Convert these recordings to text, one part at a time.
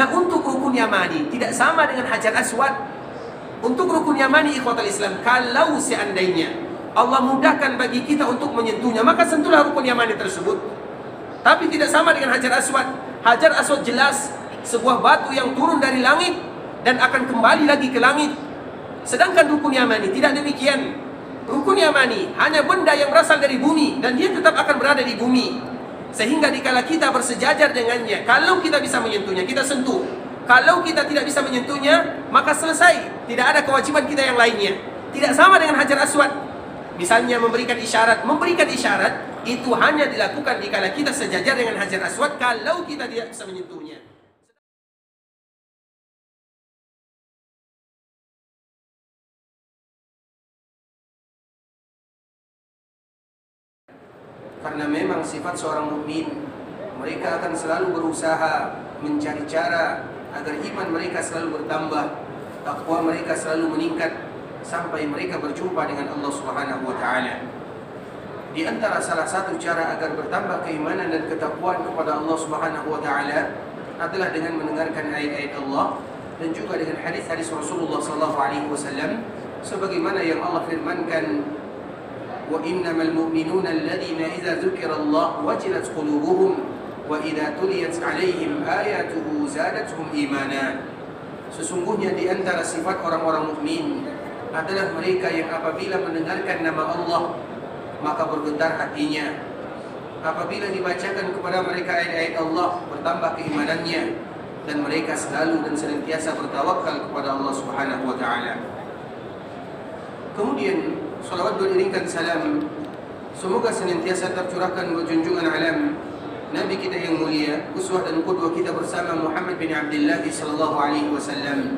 Nah, untuk rukun Yamani tidak sama dengan Hajar Aswad. Untuk rukun Yamani, ikhwatal Islam, kalau seandainya Allah mudahkan bagi kita untuk menyentuhnya, maka sentuhlah rukun Yamani tersebut. Tapi tidak sama dengan Hajar Aswad. Hajar Aswad jelas sebuah batu yang turun dari langit dan akan kembali lagi ke langit. Sedangkan rukun Yamani tidak demikian. Rukun Yamani hanya benda yang berasal dari bumi dan dia tetap akan berada di bumi. Sehingga dikala kita bersejajar dengannya, kalau kita bisa menyentuhnya, kita sentuh. Kalau kita tidak bisa menyentuhnya, maka selesai. Tidak ada kewajiban kita yang lainnya. Tidak sama dengan Hajar Aswad. Misalnya memberikan isyarat. Memberikan isyarat itu hanya dilakukan dikala kita sejajar dengan Hajar Aswad, kalau kita tidak bisa menyentuhnya. Karena memang sifat seorang mukmin, mereka akan selalu berusaha mencari cara agar iman mereka selalu bertambah, takwa mereka selalu meningkat sampai mereka berjumpa dengan Allah Subhanahu wa taala. Di antara salah satu cara agar bertambah keimanan dan ketakwaan kepada Allah Subhanahu wa taala adalah dengan mendengarkan ayat-ayat Allah dan juga dengan hadis-hadis Rasulullah sallallahu alaihi wasallam, sebagaimana yang Allah firmankan, wa innamal mu'minuna alladhina idza dzukirallahu wajilat qulubuhum wa idza tuliyat 'alaihim ayatuhu zadatuhum imana. Sesungguhnya di antara sifat orang-orang mukmin adalah mereka yang apabila mendengarkan nama Allah maka bergetar hatinya. Apabila dibacakan kepada mereka ayat-ayat Allah, bertambah keimanannya dan mereka selalu dan senantiasa bertawakal kepada Allah Subhanahu wa taala. Kemudian salawat beriringkan salam semoga senantiasa tercurahkan buat junjungan alam Nabi kita yang mulia, uswah dan qudwah kita bersama Muhammad bin Abdullah sallallahu alaihi wasallam.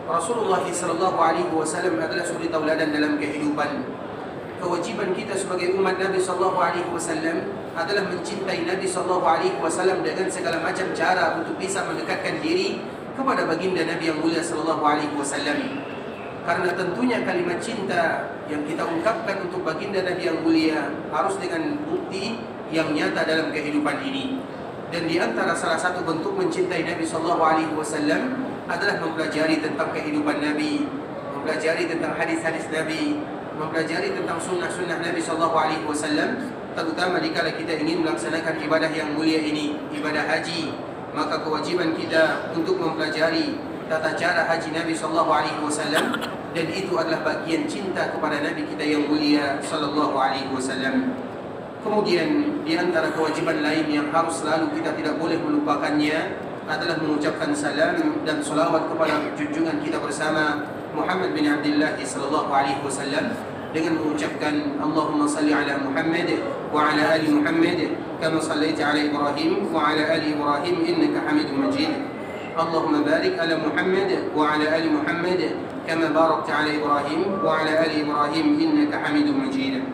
Rasulullah sallallahu alaihi wasallam adalah suri tauladan dalam kehidupan. Kewajiban kita sebagai umat Nabi sallallahu alaihi wasallam adalah mencintai Nabi sallallahu alaihi wasallam dengan segala macam cara untuk bisa mendekatkan diri kepada baginda Nabi yang mulia sallallahu alaihi wasallam. Karena tentunya kalimat cinta yang kita ungkapkan untuk baginda Nabi yang mulia harus dengan bukti yang nyata dalam kehidupan ini. Dan di antara salah satu bentuk mencintai Nabi sallallahu alaihi wasallam adalah mempelajari tentang kehidupan Nabi, mempelajari tentang hadis-hadis Nabi, mempelajari tentang sunnah-sunnah Nabi sallallahu alaihi wasallam, terutama dikala kita ingin melaksanakan ibadah yang mulia ini, ibadah haji. Maka kewajiban kita untuk mempelajari tata cara haji Nabi sallallahu alaihi wasallam, dan itu adalah bagian cinta kepada Nabi kita yang mulia sallallahu alaihi wasallam. Kemudian di antara kewajiban lain yang harus selalu kita tidak boleh melupakannya adalah mengucapkan salam dan salawat kepada junjungan kita bersama Muhammad bin Abdullah sallallahu alaihi wasallam dengan mengucapkan Allahumma salli ala Muhammad wa ala ali Muhammad kama sallaita ala Ibrahim wa ala ali Ibrahim innaka Hamidum Majid. Allahumma barik ala Muhammad wa ala ali Muhammad kama barakta ala Ibrahim wa ala ali Ibrahim innaka Hamidum Majid.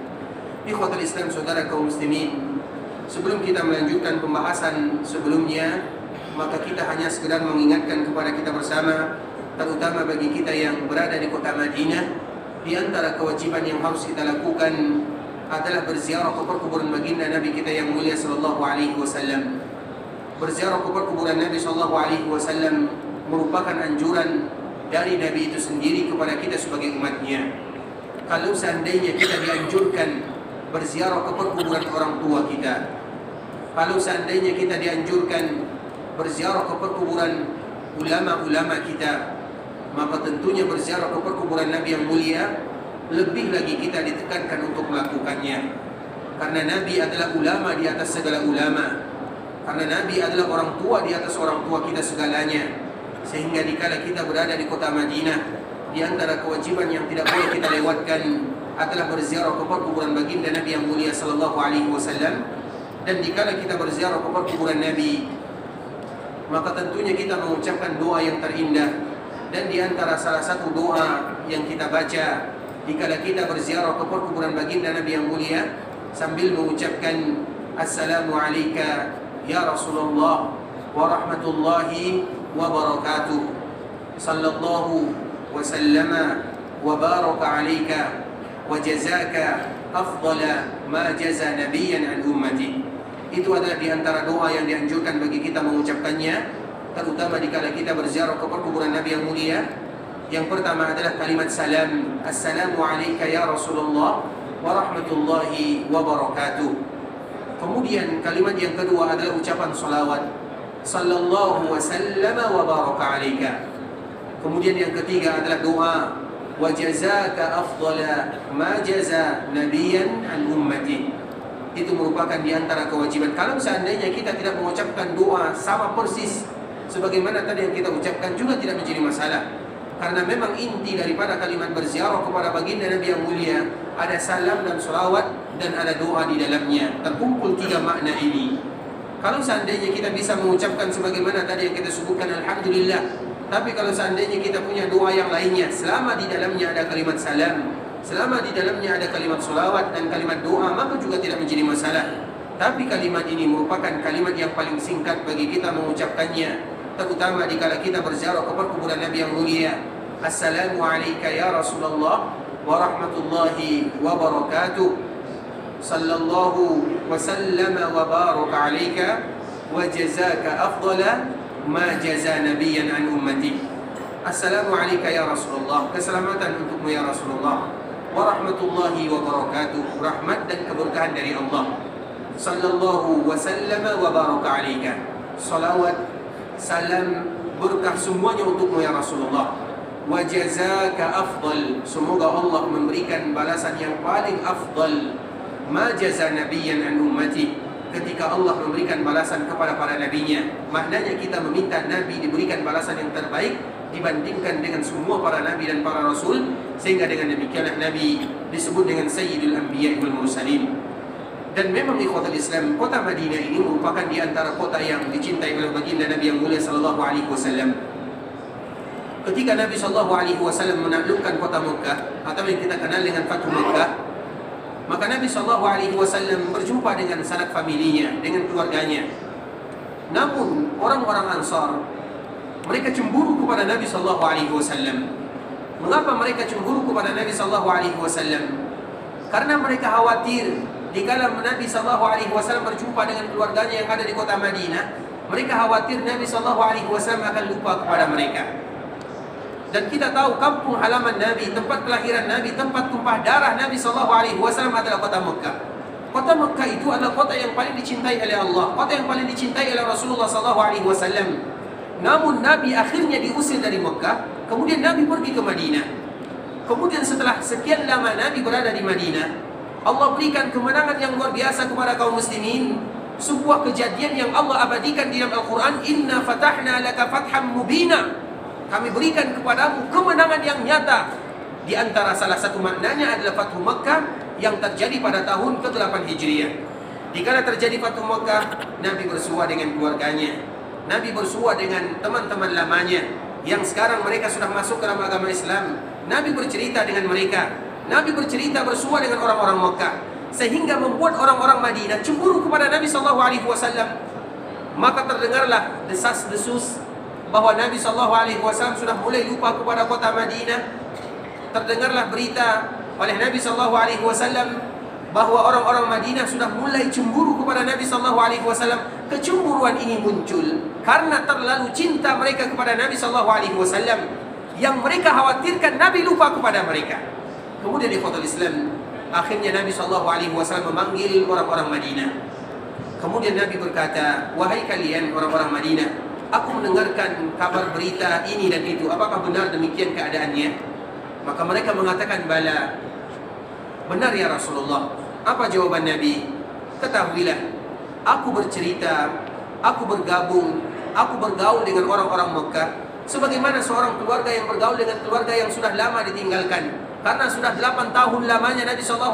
Ikhwatul Islam, saudara kaum muslimin, sebelum kita melanjutkan pembahasan sebelumnya, maka kita hanya sekedar mengingatkan kepada kita bersama, terutama bagi kita yang berada di kota Madinah, di antara kewajiban yang harus kita lakukan adalah berziarah ke perkuburan baginda Nabi kita yang mulia sallallahu alaihi wasallam. Berziarah ke perkuburan Nabi sallallahu alaihi wasallam merupakan anjuran dari Nabi itu sendiri kepada kita sebagai umatnya. Kalau seandainya kita dianjurkan berziarah ke perkuburan orang tua kita, kalau seandainya kita dianjurkan berziarah ke perkuburan ulama-ulama kita, maka tentunya berziarah ke perkuburan Nabi yang mulia lebih lagi kita ditekankan untuk melakukannya. Karena Nabi adalah ulama di atas segala ulama, karena Nabi adalah orang tua di atas orang tua kita segalanya. Sehingga dikala kita berada di kota Madinah, di antara kewajiban yang tidak boleh kita lewatkan adalah berziarah ke perkuburan baginda Nabi yang mulia sallallahu alaihi wasallam. Dan dikala kita berziarah ke perkuburan Nabi, maka tentunya kita mengucapkan doa yang terindah. Dan di antara salah satu doa yang kita baca dikala kita berziarah ke perkuburan baginda Nabi yang mulia, sambil mengucapkan assalamu alayka ya Rasulullah wa rahmatullahi wa barakatuh, sallallahu wa sallama wa baraka alayka wa jazaka afdala ma jaza nabiyan an ummati. Itu adalah di antara doa yang dianjurkan bagi kita mengucapkannya terutama dikala kita berziarah ke perkuburan Nabi yang mulia. Yang pertama adalah kalimat salam. Assalamu alayka ya Rasulullah wa rahmatullahi wa barakatuh. Kemudian kalimat yang kedua adalah ucapan salawat. Sallallahu wa sallama wa baraka alayka. Kemudian yang ketiga adalah doa. Wa jazaka afdala ma jaza nabiyan an ummati. Itu merupakan di antara kewajiban. Kalau seandainya kita tidak mengucapkan doa sama persis sebagaimana tadi yang kita ucapkan, juga tidak menjadi masalah. Karena memang inti daripada kalimat berziarah kepada baginda Nabi yang mulia ada salam dan salawat dan ada doa di dalamnya. Terkumpul tiga makna ini. Kalau seandainya kita bisa mengucapkan sebagaimana tadi yang kita sebutkan, alhamdulillah. Tapi kalau seandainya kita punya doa yang lainnya, selama di dalamnya ada kalimat salam, selama di dalamnya ada kalimat salawat dan kalimat doa, maka juga tidak menjadi masalah. Tapi kalimat ini merupakan kalimat yang paling singkat bagi kita mengucapkannya, terutama dikala kita berziarah ke perkuburan Nabi yang mulia. Assalamu alayka ya Rasulullah wa rahmatullahi wa barakatuh. Sallallahu wa sallama wa baraka alayka wa jazaka afdala ma jaza nabiyan an ummati. Assalamu alayka ya Rasulullah, keselamatan untukmu ya Rasulullah, wa rahmatullahi wa barakatuh, rahmat dan keberkahan dari Allah. Sallallahu wa sallama wa baraka alayka, salawat, salam, berkah semuanya untukmu ya Rasulullah. Wa jazaka afdal, semoga Allah memberikan balasan yang paling afdal. Ma jaza nabiyan an ummati, ketika Allah memberikan balasan kepada para nabinya. Maknanya kita meminta Nabi diberikan balasan yang terbaik dibandingkan dengan semua para nabi dan para rasul, sehingga dengan demikianlah Nabi disebut dengan Sayyidul Anbiya wal Mursalin. Dan memang ikhwatul Islam, kota Madinah ini merupakan di antara kota yang dicintai oleh baginda Nabi yang mulia sallallahu alaihi wasallam. Ketika Nabi sallallahu alaihi wasallam menaklukkan kota Mekah atau yang kita kenal dengan Fathu Mekah, maka Nabi sallallahu alaihi wasallam berjumpa dengan sanak familinya, dengan keluarganya. Namun orang-orang Ansar, mereka cemburu kepada Nabi sallallahu alaihi wasallam. Mengapa mereka cemburu kepada Nabi sallallahu alaihi wasallam? Karena mereka khawatir dikala Nabi sallallahu alaihi wasallam berjumpa dengan keluarganya yang ada di kota Madinah, mereka khawatir Nabi sallallahu alaihi wasallam akan lupa kepada mereka. Dan kita tahu kampung halaman Nabi, tempat kelahiran Nabi, tempat tumpah darah Nabi sallallahu alaihi wasallam adalah kota Mekah. Kota Mekah itu adalah kota yang paling dicintai oleh Allah, kota yang paling dicintai oleh Rasulullah sallallahu alaihi wasallam. Namun Nabi akhirnya diusir dari Mekah, kemudian Nabi pergi ke Madinah. Kemudian setelah sekian lama Nabi berada di Madinah, Allah berikan kemenangan yang luar biasa kepada kaum muslimin. Sebuah kejadian yang Allah abadikan di dalam Al-Quran, Inna fatahna laka fatham mubina, kami berikan kepadamu kemenangan yang nyata. Di antara salah satu maknanya adalah Fathu Makkah yang terjadi pada tahun ke-8 Hijriah. Dikala terjadi Fathu Makkah, Nabi bersua dengan keluarganya, Nabi bersua dengan teman-teman lamanya yang sekarang mereka sudah masuk ke dalam agama Islam. Nabi bercerita dengan mereka, Nabi bercerita bersua dengan orang-orang Makkah, sehingga membuat orang-orang Madinah cemburu kepada Nabi SAW. Maka terdengarlah desas-desus bahwa Nabi SAW sudah mulai lupa kepada kota Madinah. Terdengarlah berita oleh Nabi SAW bahwa orang-orang Madinah sudah mulai cemburu kepada Nabi SAW. Kecemburuan ini muncul karena terlalu cinta mereka kepada Nabi SAW, yang mereka khawatirkan Nabi lupa kepada mereka. Kemudian di ikhwatul Islam, akhirnya Nabi SAW memanggil orang-orang Madinah. Kemudian Nabi berkata, wahai kalian orang-orang Madinah, aku mendengarkan kabar berita ini dan itu, apakah benar demikian keadaannya? Maka mereka mengatakan, bala, benar ya Rasulullah. Apa jawaban Nabi? Ketahuilah, aku bercerita, aku bergabung, aku bergaul dengan orang-orang Mekah sebagaimana seorang keluarga yang bergaul dengan keluarga yang sudah lama ditinggalkan. Karena sudah 8 tahun lamanya Nabi SAW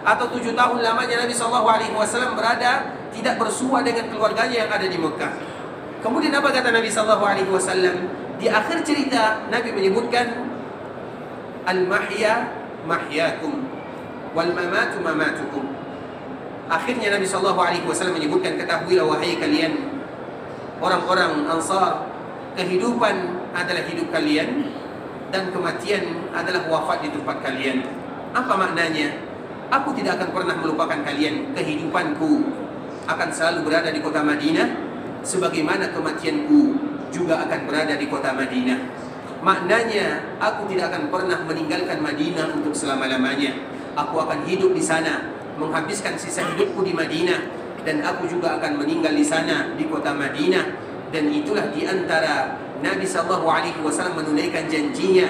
atau 7 tahun lamanya Nabi SAW berada tidak bersua dengan keluarganya yang ada di Mekah. Kemudian apa kata Nabi SAW? Di akhir cerita Nabi menyebutkan, al-mahya mahyakum wal mamatu mamatukum. Akhirnya Nabi SAW menyebutkan, ketahuilah wahai kalian orang-orang Ansar, kehidupan adalah hidup kalian dan kematian adalah wafat di tempat kalian. Apa maknanya? Aku tidak akan pernah melupakan kalian. Kehidupanku akan selalu berada di kota Madinah sebagaimana kematianku juga akan berada di kota Madinah. Maknanya, aku tidak akan pernah meninggalkan Madinah untuk selama-lamanya. Aku akan hidup di sana, menghabiskan sisa hidupku di Madinah, dan aku juga akan meninggal di sana, di kota Madinah. Dan itulah di antara Nabi SAW menunaikan janjinya.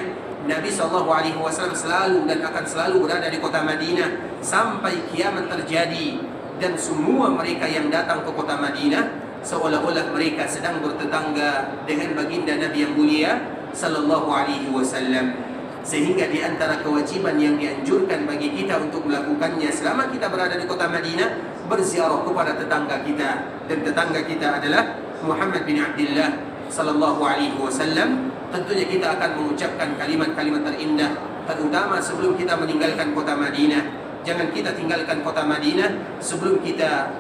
Nabi SAW selalu dan akan selalu berada di kota Madinah sampai kiamat terjadi. Dan semua mereka yang datang ke kota Madinah seolah-olah mereka sedang bertetangga dengan baginda Nabi yang mulia sallallahu alaihi wasallam. Sehingga di antara kewajiban yang dianjurkan bagi kita untuk melakukannya selama kita berada di kota Madinah, berziarah kepada tetangga kita. Dan tetangga kita adalah Muhammad bin Abdullah sallallahu alaihi wasallam. Tentunya kita akan mengucapkan kalimat-kalimat terindah, terutama sebelum kita meninggalkan kota Madinah. Jangan kita tinggalkan kota Madinah sebelum kita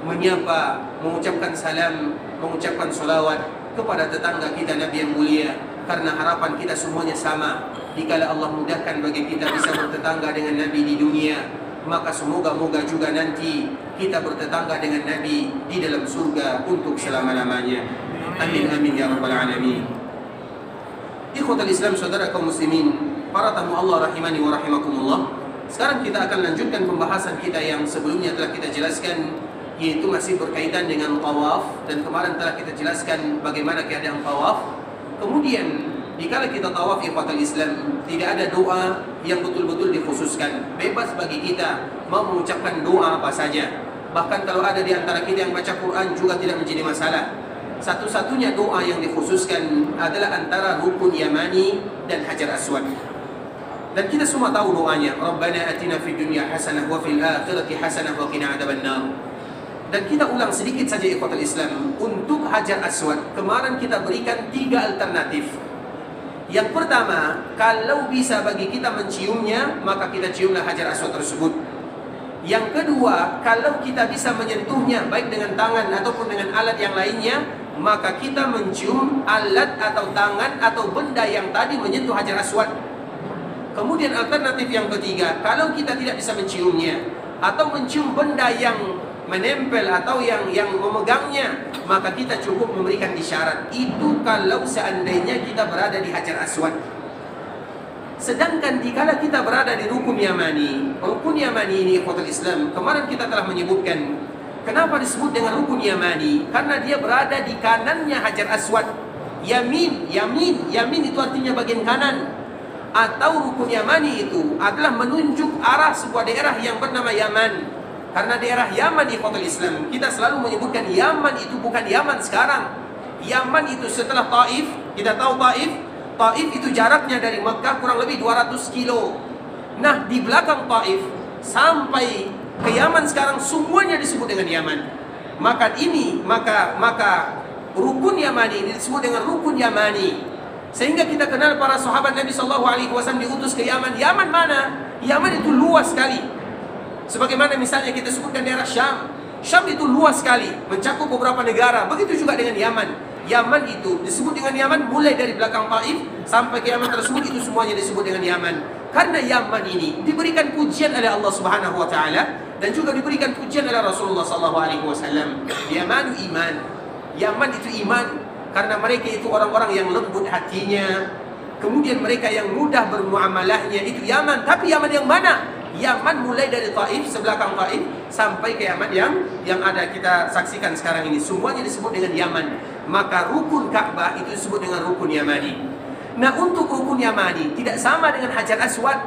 menyapa, mengucapkan salam, mengucapkan salawat kepada tetangga kita Nabi yang mulia. Karena harapan kita semuanya sama. Dikala Allah mudahkan bagi kita bisa bertetangga dengan Nabi di dunia, maka semoga-moga juga nanti kita bertetangga dengan Nabi di dalam surga untuk selama-lamanya. Amin amin ya rabbal alamin. Ikhwatal Islam, saudara kaum muslimin, para tamu Allah rahimani wa rahimakumullah. Sekarang kita akan lanjutkan pembahasan kita yang sebelumnya telah kita jelaskan, yaitu masih berkaitan dengan tawaf. Dan kemarin telah kita jelaskan bagaimana keadaan tawaf. Kemudian dikala kita tawaf ikhwatal Islam, tidak ada doa yang betul-betul dikhususkan. Bebas bagi kita mau mengucapkan doa apa saja. Bahkan kalau ada di antara kita yang baca Quran juga tidak menjadi masalah. Satu-satunya doa yang dikhususkan adalah antara rukun Yamani dan Hajar Aswad. Dan kita semua tahu doanya, Rabbana atina fid dunya hasanah wa fil akhirati hasanah wa qina adzabannar. Dan kita ulang sedikit saja ikhwatul Islam. Untuk Hajar Aswad, kemarin kita berikan 3 alternatif. Yang pertama, kalau bisa bagi kita menciumnya, maka kita ciumlah Hajar Aswad tersebut. Yang kedua, kalau kita bisa menyentuhnya baik dengan tangan ataupun dengan alat yang lainnya, maka kita mencium alat atau tangan atau benda yang tadi menyentuh Hajar Aswad. Kemudian alternatif yang ketiga, kalau kita tidak bisa menciumnya atau mencium benda yang menempel atau yang memegangnya, maka kita cukup memberikan isyarat. Itu kalau seandainya kita berada di Hajar Aswad. Sedangkan dikala kita berada di Rukun Yamani ini ikhwatul Islam, kemarin kita telah menyebutkan kenapa disebut dengan Rukun Yamani, karena dia berada di kanannya Hajar Aswad. Yamin itu artinya bagian kanan. Atau Rukun Yamani itu adalah menunjuk arah sebuah daerah yang bernama Yaman. Karena daerah Yaman ikhwatul Islam, kita selalu menyebutkan Yaman itu bukan Yaman sekarang. Yaman itu setelah Taif. Kita tahu Taif itu jaraknya dari Mekah kurang lebih 200 kilo. Nah, di belakang Taif sampai ke Yaman sekarang semuanya disebut dengan Yaman. Maka Rukun Yamani ini disebut dengan Rukun Yamani. Sehingga kita kenal para sahabat Nabi SAW diutus ke Yaman. Yaman mana? Yaman itu luas sekali. Sebagaimana misalnya kita sebutkan daerah Syam. Syam itu luas sekali, mencakup beberapa negara. Begitu juga dengan Yaman. Yaman itu disebut dengan Yaman mulai dari belakang Taif sampai ke Yaman tersebut, itu semuanya disebut dengan Yaman. Karena Yaman ini diberikan pujian oleh Allah Subhanahu wa taala dan juga diberikan pujian oleh Rasulullah sallallahu alaihi wasallam. Yaman iman. Yaman itu iman karena mereka itu orang-orang yang lembut hatinya. Kemudian mereka yang mudah bermuamalahnya, itu Yaman. Tapi Yaman yang mana? Yaman mulai dari Taif, sebelakang Taif sampai ke Yaman yang ada kita saksikan sekarang ini. Semuanya disebut dengan Yaman. Maka rukun Ka'bah itu disebut dengan rukun Yamani. Nah, untuk rukun Yamani tidak sama dengan Hajar Aswad.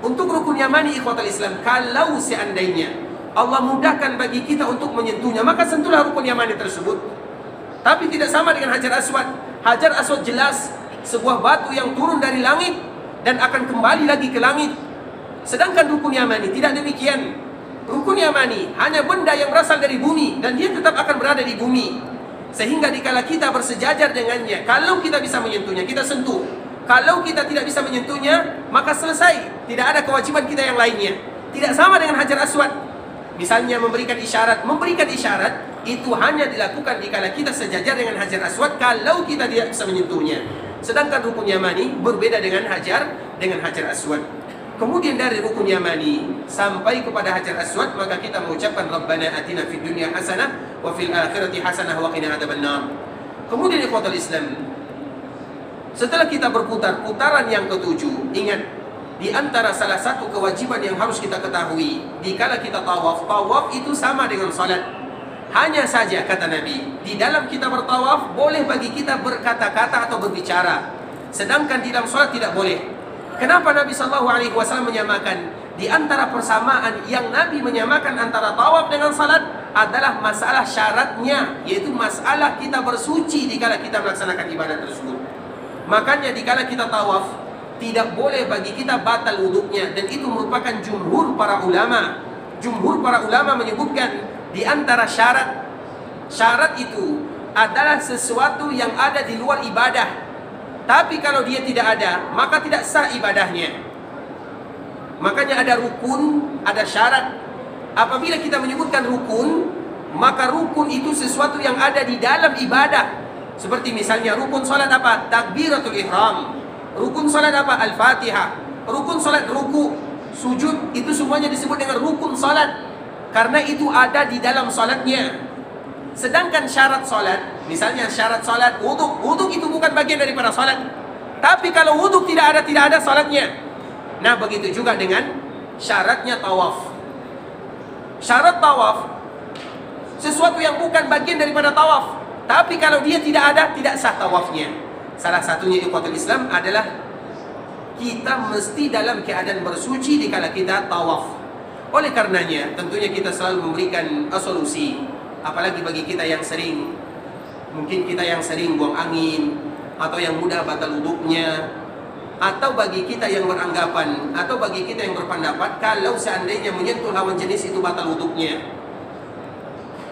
Untuk rukun Yamani ikhwatul Islam, kalau seandainya Allah mudahkan bagi kita untuk menyentuhnya, maka sentuhlah rukun Yamani tersebut. Tapi tidak sama dengan Hajar Aswad. Hajar Aswad jelas sebuah batu yang turun dari langit dan akan kembali lagi ke langit. Sedangkan rukun Yamani tidak demikian. Rukun Yamani hanya benda yang berasal dari bumi dan dia tetap akan berada di bumi. Sehingga dikala kita bersejajar dengannya, kalau kita bisa menyentuhnya, kita sentuh. Kalau kita tidak bisa menyentuhnya, maka selesai. Tidak ada kewajiban kita yang lainnya. Tidak sama dengan Hajar Aswad. Misalnya memberikan isyarat. Memberikan isyarat itu hanya dilakukan dikala kita sejajar dengan Hajar Aswad, kalau kita tidak bisa menyentuhnya. Sedangkan rukun Yamani berbeda dengan Hajar Aswad. kemudian dari rukun Yamani sampai kepada Hajar Aswad, maka kita mengucapkan Rabbana atina fid dunya hasanah wa fil akhirati hasanah wa qina adzabannar. Kemudian ikhwatul Islam, setelah kita berputar putaran yang ketujuh, ingat, di antara salah satu kewajiban yang harus kita ketahui, dikala kita tawaf, tawaf itu sama dengan salat. Hanya saja kata Nabi, di dalam kita bertawaf boleh bagi kita berkata-kata atau berbicara, sedangkan di dalam salat tidak boleh. Kenapa Nabi SAW menyamakan? Di antara persamaan yang Nabi menyamakan antara tawaf dengan salat adalah masalah syaratnya, yaitu masalah kita bersuci dikala kita melaksanakan ibadah tersebut. Makanya dikala kita tawaf, tidak boleh bagi kita batal wuduknya, dan itu merupakan jumhur para ulama. Jumhur para ulama menyebutkan di antara syarat itu adalah sesuatu yang ada di luar ibadah. Tapi kalau dia tidak ada, maka tidak sah ibadahnya. Makanya ada rukun, ada syarat. Apabila kita menyebutkan rukun, maka rukun itu sesuatu yang ada di dalam ibadah. Seperti misalnya rukun salat apa? Takbiratul ihram. Rukun salat apa? Al-Fatihah. Rukun salat ruku, sujud, itu semuanya disebut dengan rukun salat, karena itu ada di dalam salatnya. Sedangkan syarat salat, misalnya syarat salat wuduk, wuduk itu bukan bagian daripada salat. Tapi kalau wuduk tidak ada salatnya. Nah, begitu juga dengan syaratnya tawaf. Syarat tawaf sesuatu yang bukan bagian daripada tawaf, tapi kalau dia tidak ada, tidak sah tawafnya. Salah satunya ikhwatul Islam adalah kita mesti dalam keadaan bersuci dikala kita tawaf. Oleh karenanya, tentunya kita selalu memberikan solusi, apalagi bagi kita yang sering, mungkin kita yang sering buang angin, atau yang mudah batal wuduknya, atau bagi kita yang beranggapan, atau bagi kita yang berpendapat kalau seandainya menyentuh lawan jenis itu batal wuduknya.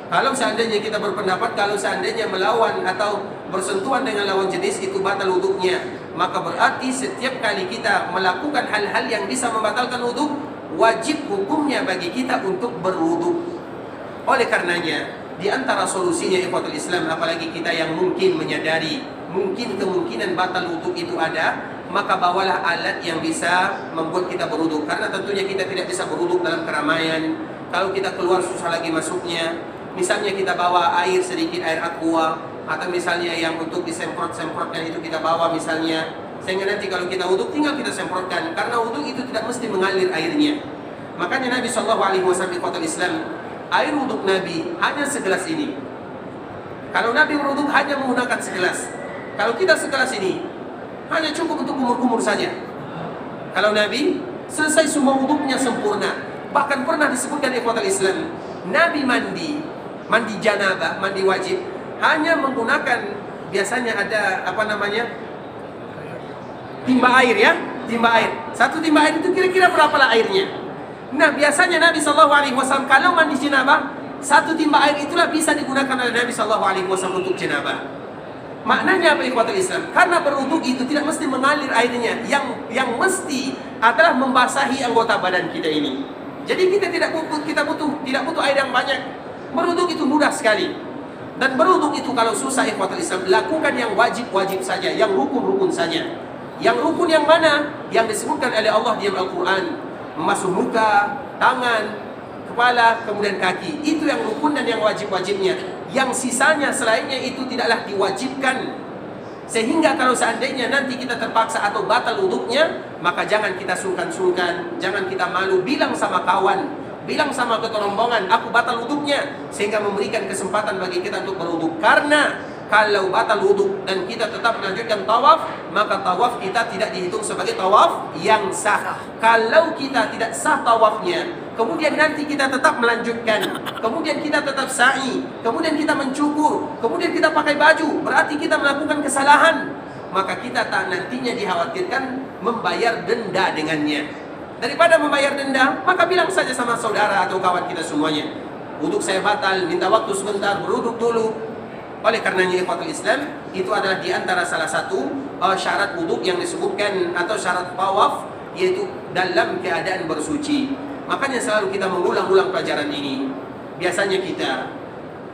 Kalau seandainya kita berpendapat kalau seandainya melawan atau bersentuhan dengan lawan jenis itu batal wuduknya, maka berarti setiap kali kita melakukan hal-hal yang bisa membatalkan wuduk, wajib hukumnya bagi kita untuk berwuduk. Oleh karenanya, di antara solusinya ikhwatul Islam, apalagi kita yang mungkin menyadari mungkin kemungkinan batal wuduk itu ada, maka bawalah alat yang bisa membuat kita berwuduk. Karena tentunya kita tidak bisa berwuduk dalam keramaian. Kalau kita keluar susah lagi masuknya. Misalnya kita bawa air sedikit, air aqua, atau misalnya yang untuk disemprot-semprotkan itu kita bawa misalnya, sehingga nanti kalau kita wuduk tinggal kita semprotkan, karena wuduk itu tidak mesti mengalir airnya. Makanya Nabi SAW di kota Islam, air wuduk Nabi hanya segelas ini. Kalau Nabi berwuduk hanya menggunakan segelas. Kalau kita segelas ini hanya cukup untuk kumur-kumur saja. Kalau Nabi selesai semua wuduknya sempurna. Bahkan pernah disebutkan di kota Islam, Nabi mandi janabah, mandi wajib, hanya menggunakan, biasanya ada timba air ya, timba air. Satu timba air itu kira-kira berapalah airnya. Nah, biasanya Nabi SAW kalau mandi janabah, satu timba air itulah bisa digunakan oleh Nabi SAW untuk janabah. Maknanya apa ikhwatul Islam? Karena berwuduk itu tidak mesti mengalir airnya, yang mesti adalah membasahi anggota badan kita ini. Jadi kita tidak butuh air yang banyak. Berwuduk itu mudah sekali. Dan berwuduk itu kalau susah ikhwatul Islam, lakukan yang wajib-wajib saja, yang rukun-rukun saja. Yang rukun yang mana? Yang disebutkan oleh Allah di Al-Quran. Membasuh muka, tangan, kepala, kemudian kaki. Itu yang rukun dan yang wajib-wajibnya. Yang sisanya selainnya itu tidaklah diwajibkan. Sehingga kalau seandainya nanti kita terpaksa atau batal wuduknya, maka jangan kita sungkan-sungkan, jangan kita malu, bilang sama kawan, bilang sama keterombongan, aku batal wuduknya, sehingga memberikan kesempatan bagi kita untuk berwuduk. Karena kalau batal wuduk dan kita tetap melanjutkan tawaf, maka tawaf kita tidak dihitung sebagai tawaf yang sah. Kalau kita tidak sah tawafnya, kemudian nanti kita tetap melanjutkan, kemudian kita tetap sa'i, kemudian kita mencukur, kemudian kita pakai baju, berarti kita melakukan kesalahan. Maka kita tak nantinya dikhawatirkan membayar denda dengannya. Daripada membayar denda, maka bilang saja sama saudara atau kawan kita semuanya, wuduk saya batal, minta waktu sebentar, berwuduk dulu. Oleh karenanya ikhwatul Islam, itu adalah di antara salah satu syarat wuduk yang disebutkan atau syarat tawaf, yaitu dalam keadaan bersuci. Makanya selalu kita mengulang-ulang pelajaran ini. Biasanya kita,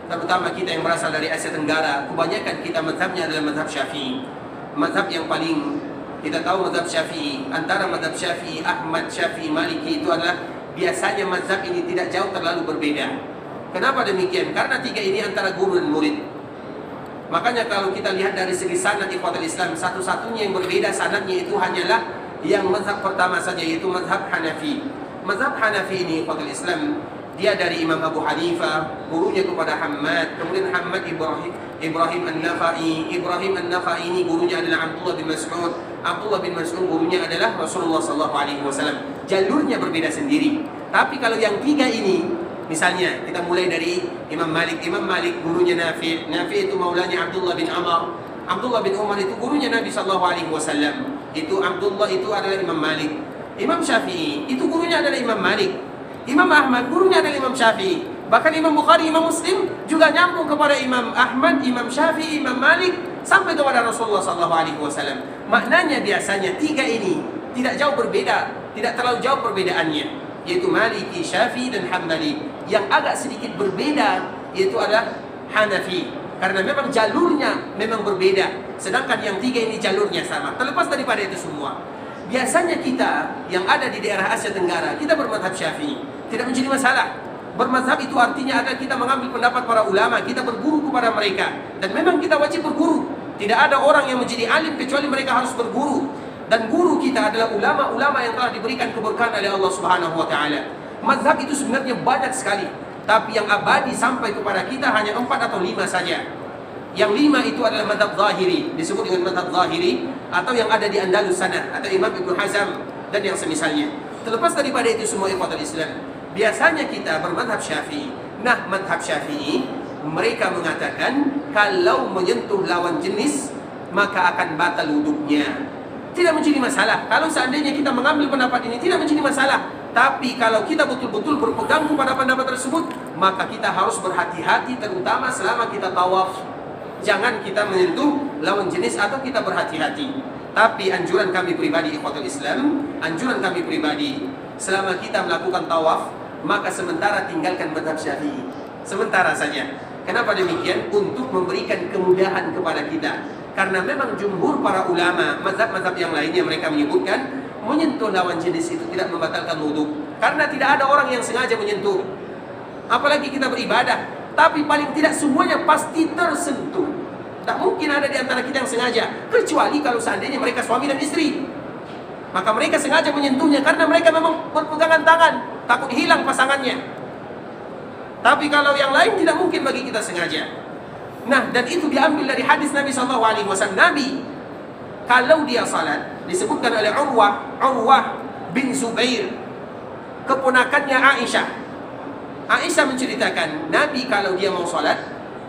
terutama kita yang berasal dari Asia Tenggara, kebanyakan kita mazhabnya adalah mazhab Syafi'i, mazhab yang paling Kita tahu mazhab Syafi'i, antara mazhab Syafi'i, Ahmad, Syafi'i, Maliki itu adalah biasanya mazhab ini tidak jauh terlalu berbeda. Kenapa demikian? Karena tiga ini antara guru dan murid. Makanya kalau kita lihat dari segi sanad ikhwatul Islam, satu-satunya yang berbeda sanadnya itu hanyalah yang mazhab pertama saja, yaitu mazhab Hanafi. Mazhab Hanafi ini ikhwatul Islam, dia dari Imam Abu Hanifah, gurunya kepada Hammad, kemudian Hammad Ibrahim An-Nakhai. Ibrahim An-Nakhai ini gurunya adalah Abdullah bin Mas'ud. Abdullah bin Mas'ud gurunya adalah Rasulullah SAW. Jalurnya berbeda sendiri. Tapi kalau yang tiga ini, misalnya kita mulai dari Imam Malik. Imam Malik gurunya Nafi'. Nafi' itu maulanya Abdullah bin Umar. Abdullah bin Umar itu gurunya Nabi SAW. Itu Abdullah itu adalah Imam Malik. Imam Syafi'i itu gurunya adalah Imam Malik. Imam Ahmad gurunya adalah Imam Syafi'i. Bahkan Imam Bukhari, Imam Muslim juga nyambung kepada Imam Ahmad, Imam Syafi'i, Imam Malik sampai kepada Rasulullah SAW. Maknanya biasanya tiga ini tidak jauh berbeda, tidak terlalu jauh perbedaannya, yaitu Maliki, Syafi'i dan Hambali. Yang agak sedikit berbeda yaitu adalah Hanafi, karena memang jalurnya memang berbeda. Sedangkan yang tiga ini jalurnya sama. Terlepas daripada itu semua, biasanya kita yang ada di daerah Asia Tenggara, kita bermadhab Syafi'i, tidak menjadi masalah. Bermadhab itu artinya agar kita mengambil pendapat para ulama, kita berguru kepada mereka. Dan memang kita wajib berguru. Tidak ada orang yang menjadi alim kecuali mereka harus berguru. Dan guru kita adalah ulama-ulama yang telah diberikan keberkahan oleh Allah Subhanahu wa taala. Mazhab itu sebenarnya banyak sekali, tapi yang abadi sampai kepada kita hanya 4 atau 5 saja. Yang 5 itu adalah mazhab Zahiri, disebut dengan mazhab Zahiri, atau yang ada di Andalus sana, atau Imam Ibnu Hazm dan yang semisalnya. Terlepas daripada itu semua ikhwatul Islam, biasanya kita bermadhab Syafi'i. Nah, madhab Syafi'i, mereka mengatakan kalau menyentuh lawan jenis maka akan batal wuduknya. Tidak menjadi masalah. Kalau seandainya kita mengambil pendapat ini, tidak menjadi masalah. Tapi kalau kita betul-betul berpegang kepada pendapat tersebut, maka kita harus berhati-hati, terutama selama kita tawaf. Jangan kita menyentuh lawan jenis atau kita berhati-hati. Tapi anjuran kami pribadi ikhwatul Islam, anjuran kami pribadi, selama kita melakukan tawaf, maka sementara tinggalkan mazhab Syafi'i. Sementara saja. Kenapa demikian? Untuk memberikan kemudahan kepada kita. Karena memang jumhur para ulama, mazhab-mazhab yang lainnya mereka menyebutkan menyentuh lawan jenis itu tidak membatalkan wudhu. Karena tidak ada orang yang sengaja menyentuh. Apalagi kita beribadah. Tapi paling tidak semuanya pasti tersentuh. Tak mungkin ada di antara kita yang sengaja, kecuali kalau seandainya mereka suami dan istri. Maka mereka sengaja menyentuhnya karena mereka memang berpegangan tangan, takut hilang pasangannya. Tapi kalau yang lain tidak mungkin bagi kita sengaja. Nah, dan itu diambil dari hadis Nabi SAW. Nabi kalau dia salat, disebutkan oleh Urwah bin Zubair, keponakannya Aisyah. Aisyah menceritakan, Nabi kalau dia mau salat,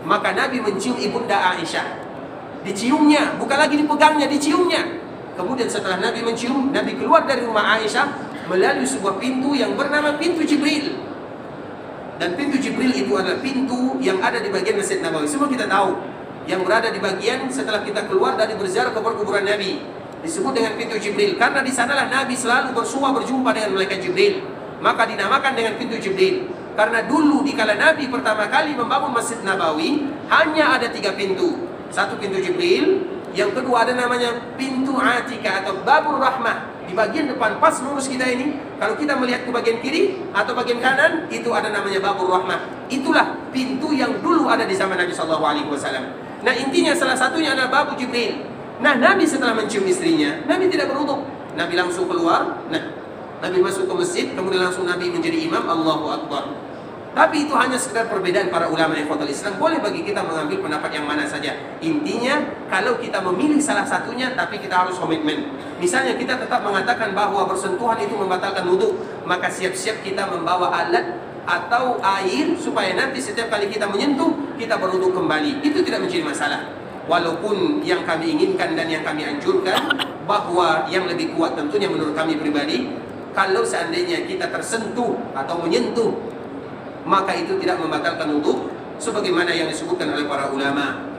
maka Nabi mencium ibunda Aisyah. Diciumnya, bukan lagi dipegangnya, diciumnya. Kemudian setelah Nabi mencium, Nabi keluar dari rumah Aisyah melalui sebuah pintu yang bernama pintu Jibril. Dan pintu Jibril itu adalah pintu yang ada di bagian Masjid Nabawi. Semua kita tahu, yang berada di bagian setelah kita keluar dari berziarah ke kuburan Nabi, disebut dengan pintu Jibril. Karena di sanalah Nabi selalu bersua berjumpa dengan malaikat Jibril. Maka dinamakan dengan pintu Jibril. Karena dulu dikala Nabi pertama kali membangun Masjid Nabawi, hanya ada 3 pintu. Satu pintu Jibril, yang kedua ada namanya pintu Atika atau Babur Rahmah. Di bagian depan pas lurus kita ini, kalau kita melihat ke bagian kiri atau bagian kanan, itu ada namanya Babur Rahmah. Itulah pintu yang dulu ada di zaman Nabi SAW. Nah, intinya salah satunya adalah Babu Jibril. Nah, Nabi setelah mencium istrinya, Nabi tidak berwudhu. Nabi langsung keluar. Nah, Nabi masuk ke masjid, kemudian langsung Nabi menjadi imam. Allahu Akbar. Tapi itu hanya sekedar perbedaan para ulama ikhwatul Islam. Boleh bagi kita mengambil pendapat yang mana saja. Intinya, kalau kita memilih salah satunya, tapi kita harus komitmen. Misalnya kita tetap mengatakan bahwa bersentuhan itu membatalkan wudhu, maka siap-siap kita membawa alat atau air supaya nanti setiap kali kita menyentuh, kita berwudhu kembali. Itu tidak menjadi masalah. Walaupun yang kami inginkan dan yang kami anjurkan, bahwa yang lebih kuat tentunya menurut kami pribadi, kalau seandainya kita tersentuh atau menyentuh, maka itu tidak membatalkan wudhu sebagaimana yang disebutkan oleh para ulama.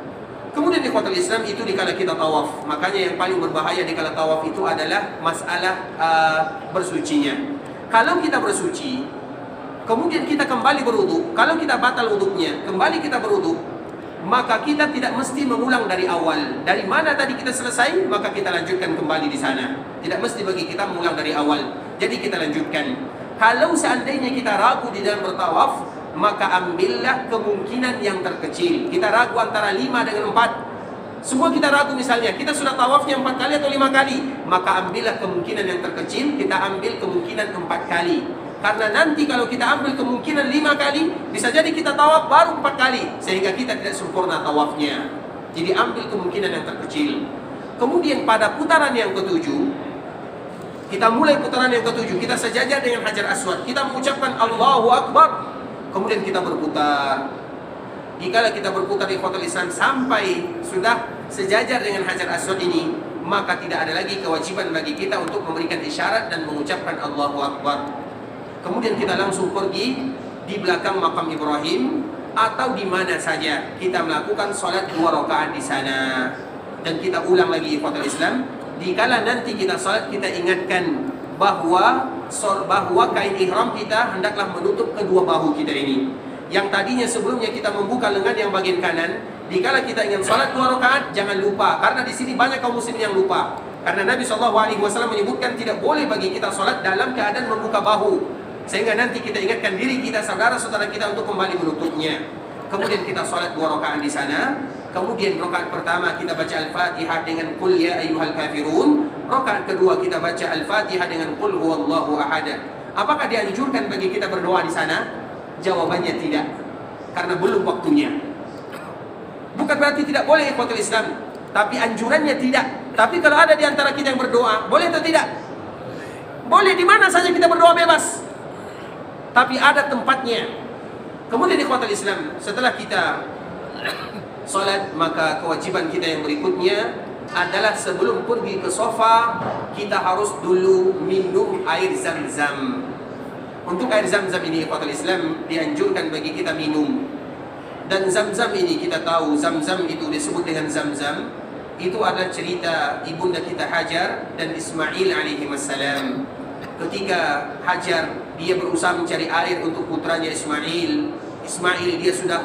Kemudian di ikhwatul Islam itu dikala kita tawaf. Makanya yang paling berbahaya dikala tawaf itu adalah masalah bersucinya. Kalau kita bersuci, kemudian kita kembali berwudhu, kalau kita batal wudhunya, kembali kita berwudhu, maka kita tidak mesti mengulang dari awal. Dari mana tadi kita selesai, maka kita lanjutkan kembali di sana. Tidak mesti bagi kita mengulang dari awal. Jadi kita lanjutkan. Kalau seandainya kita ragu di dalam bertawaf, maka ambillah kemungkinan yang terkecil. Kita ragu antara 5 dengan 4. Semua kita ragu, misalnya kita sudah tawafnya 4 kali atau 5 kali, maka ambillah kemungkinan yang terkecil. Kita ambil kemungkinan 4 kali. Karena nanti kalau kita ambil kemungkinan 5 kali, bisa jadi kita tawaf baru 4 kali, sehingga kita tidak sempurna tawafnya. Jadi ambil kemungkinan yang terkecil. Kemudian pada putaran yang ketujuh, kita mulai putaran yang ketujuh, kita sejajar dengan Hajar Aswad. Kita mengucapkan Allahu Akbar. Kemudian kita berputar. Dikala kita berputar di ikhwatul Islam sampai sudah sejajar dengan Hajar Aswad ini, maka tidak ada lagi kewajiban bagi kita untuk memberikan isyarat dan mengucapkan Allahu Akbar. Kemudian kita langsung pergi di belakang makam Ibrahim atau di mana saja kita melakukan salat 2 rakaat di sana. Dan kita ulang lagi ikhwatul Islam, dikala nanti kita salat, kita ingatkan bahwa kain ihram kita hendaklah menutup kedua bahu kita ini. Yang tadinya sebelumnya kita membuka lengan yang bagian kanan, dikala kita ingin salat 2 rakaat, jangan lupa, karena di sini banyak kaum muslimin yang lupa. Karena Nabi SAW menyebutkan tidak boleh bagi kita salat dalam keadaan membuka bahu, sehingga nanti kita ingatkan diri kita, saudara-saudara kita untuk kembali menutupnya. Kemudian kita salat 2 rakaat di sana. Kemudian rakaat pertama kita baca Al-Fatihah dengan Qul ya ayyuhal kafirun. Rakaat kedua kita baca Al-Fatihah dengan Qul huwallahu ahad. Apakah dianjurkan bagi kita berdoa di sana? Jawabannya tidak, karena belum waktunya. Bukan berarti tidak boleh ikhwatul Islam, tapi anjurannya tidak. Tapi kalau ada di antara kita yang berdoa, boleh atau tidak? Boleh, di mana saja kita berdoa bebas, tapi ada tempatnya. Kemudian ikhwatul Islam, setelah kita salat, maka kewajiban kita yang berikutnya adalah sebelum pergi ke sofa, kita harus dulu minum air zam-zam. Untuk air zam-zam ini ikhwatul Islam dianjurkan bagi kita minum. Dan zam-zam ini kita tahu, zam-zam itu disebut dengan zam-zam, itu adalah cerita ibunda kita Hajar dan Ismail alaihi wassalam. Ketika Hajar dia berusaha mencari air untuk putranya Ismail, dia sudah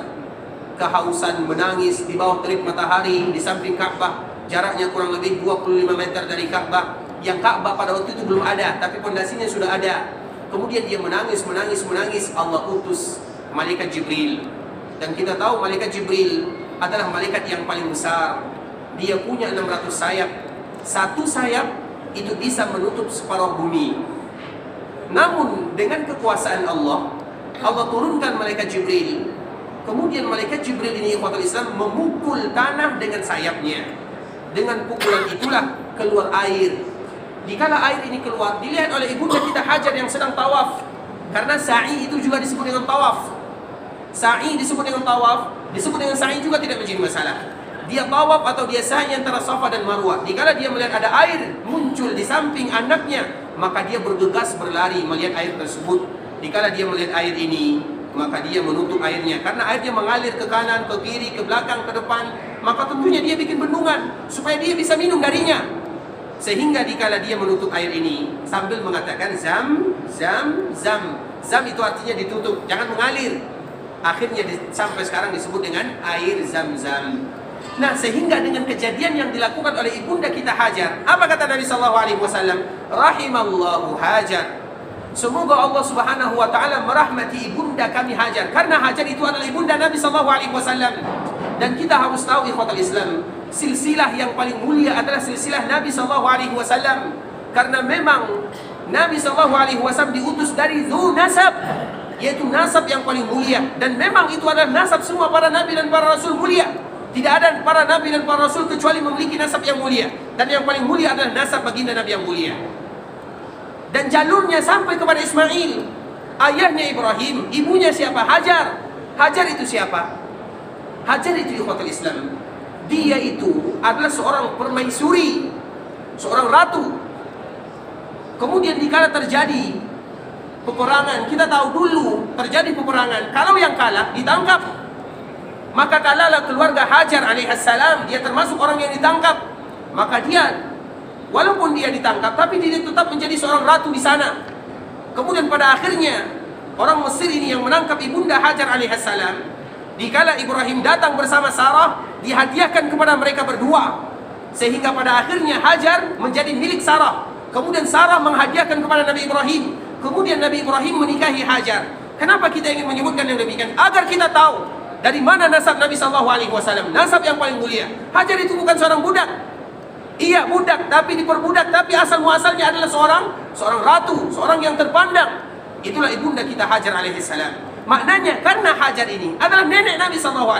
kehausan, menangis di bawah terik matahari di samping Ka'bah, jaraknya kurang lebih 25 meter dari Ka'bah. Yang Ka'bah pada waktu itu belum ada, tapi pondasinya sudah ada. Kemudian dia menangis. Allah utus malaikat Jibril. Dan kita tahu malaikat Jibril adalah malaikat yang paling besar. Dia punya 600 sayap. Satu sayap itu bisa menutup separuh bumi. Namun dengan kekuasaan Allah turunkan malaikat Jibril. Kemudian malaikat Jibril ini ikhwatul Islam memukul tanah dengan sayapnya. Dengan pukulan itulah keluar air. Dikala air ini keluar, dilihat oleh ibunda kita Hajar yang sedang tawaf. Karena sa'i itu juga disebut dengan tawaf. Sa'i disebut dengan tawaf, disebut dengan sa'i juga tidak menjadi masalah. Dia tawaf atau dia sa'i antara Safa dan Marwah. Dikala dia melihat ada air muncul di samping anaknya, maka dia bergegas berlari melihat air tersebut. Dikala dia melihat air ini, maka dia menutup airnya. Karena airnya mengalir ke kanan, ke kiri, ke belakang, ke depan, maka tentunya dia bikin bendungan supaya dia bisa minum darinya. Sehingga dikala dia menutup air ini sambil mengatakan zam, zam, zam. Zam itu artinya ditutup, jangan mengalir. Akhirnya sampai sekarang disebut dengan air zam-zam. Nah, sehingga dengan kejadian yang dilakukan oleh ibunda kita Hajar, apa kata Nabi SAW? Rahimallahu Hajar. Semoga Allah Subhanahu wa taala merahmati ibunda kami Hajar, karena Hajar itu adalah ibunda Nabi SAW. Dan kita harus tahu ikhwatul Islam, silsilah yang paling mulia adalah silsilah Nabi SAW. Karena memang Nabi SAW diutus dari Dzu Nasab, yaitu nasab yang paling mulia. Dan memang itu adalah nasab semua para Nabi dan para Rasul mulia. Tidak ada para Nabi dan para Rasul kecuali memiliki nasab yang mulia. Dan yang paling mulia adalah nasab baginda Nabi yang mulia. Dan jalurnya sampai kepada Ismail, ayahnya Ibrahim, ibunya siapa? Hajar. Hajar itu siapa? Hajar itu ikhwatul Islam, dia itu adalah seorang permaisuri, seorang ratu. Kemudian dikala terjadi peperangan, kita tahu dulu terjadi peperangan, kalau yang kalah ditangkap. Maka kalahlah keluarga Hajar alaihissalam, dia termasuk orang yang ditangkap. Maka dia, walaupun dia ditangkap, tapi dia tetap menjadi seorang ratu di sana. Kemudian pada akhirnya orang Mesir ini yang menangkap ibunda Hajar alaihissalam, Dikala Ibrahim datang bersama Sarah, dihadiahkan kepada mereka berdua, sehingga pada akhirnya Hajar menjadi milik Sarah. Kemudian Sarah menghadiahkan kepada Nabi Ibrahim. Kemudian Nabi Ibrahim menikahi Hajar. Kenapa kita ingin menyebutkan yang demikian? Agar kita tahu dari mana nasab Nabi SAW, nasab yang paling mulia. Hajar itu bukan seorang budak. Iya budak, tapi diperbudak, tapi asal muasalnya adalah seorang ratu, seorang yang terpandang. Itulah ibunda kita Hajar alaihissalam. Maknanya karena Hajar ini adalah nenek Nabi SAW.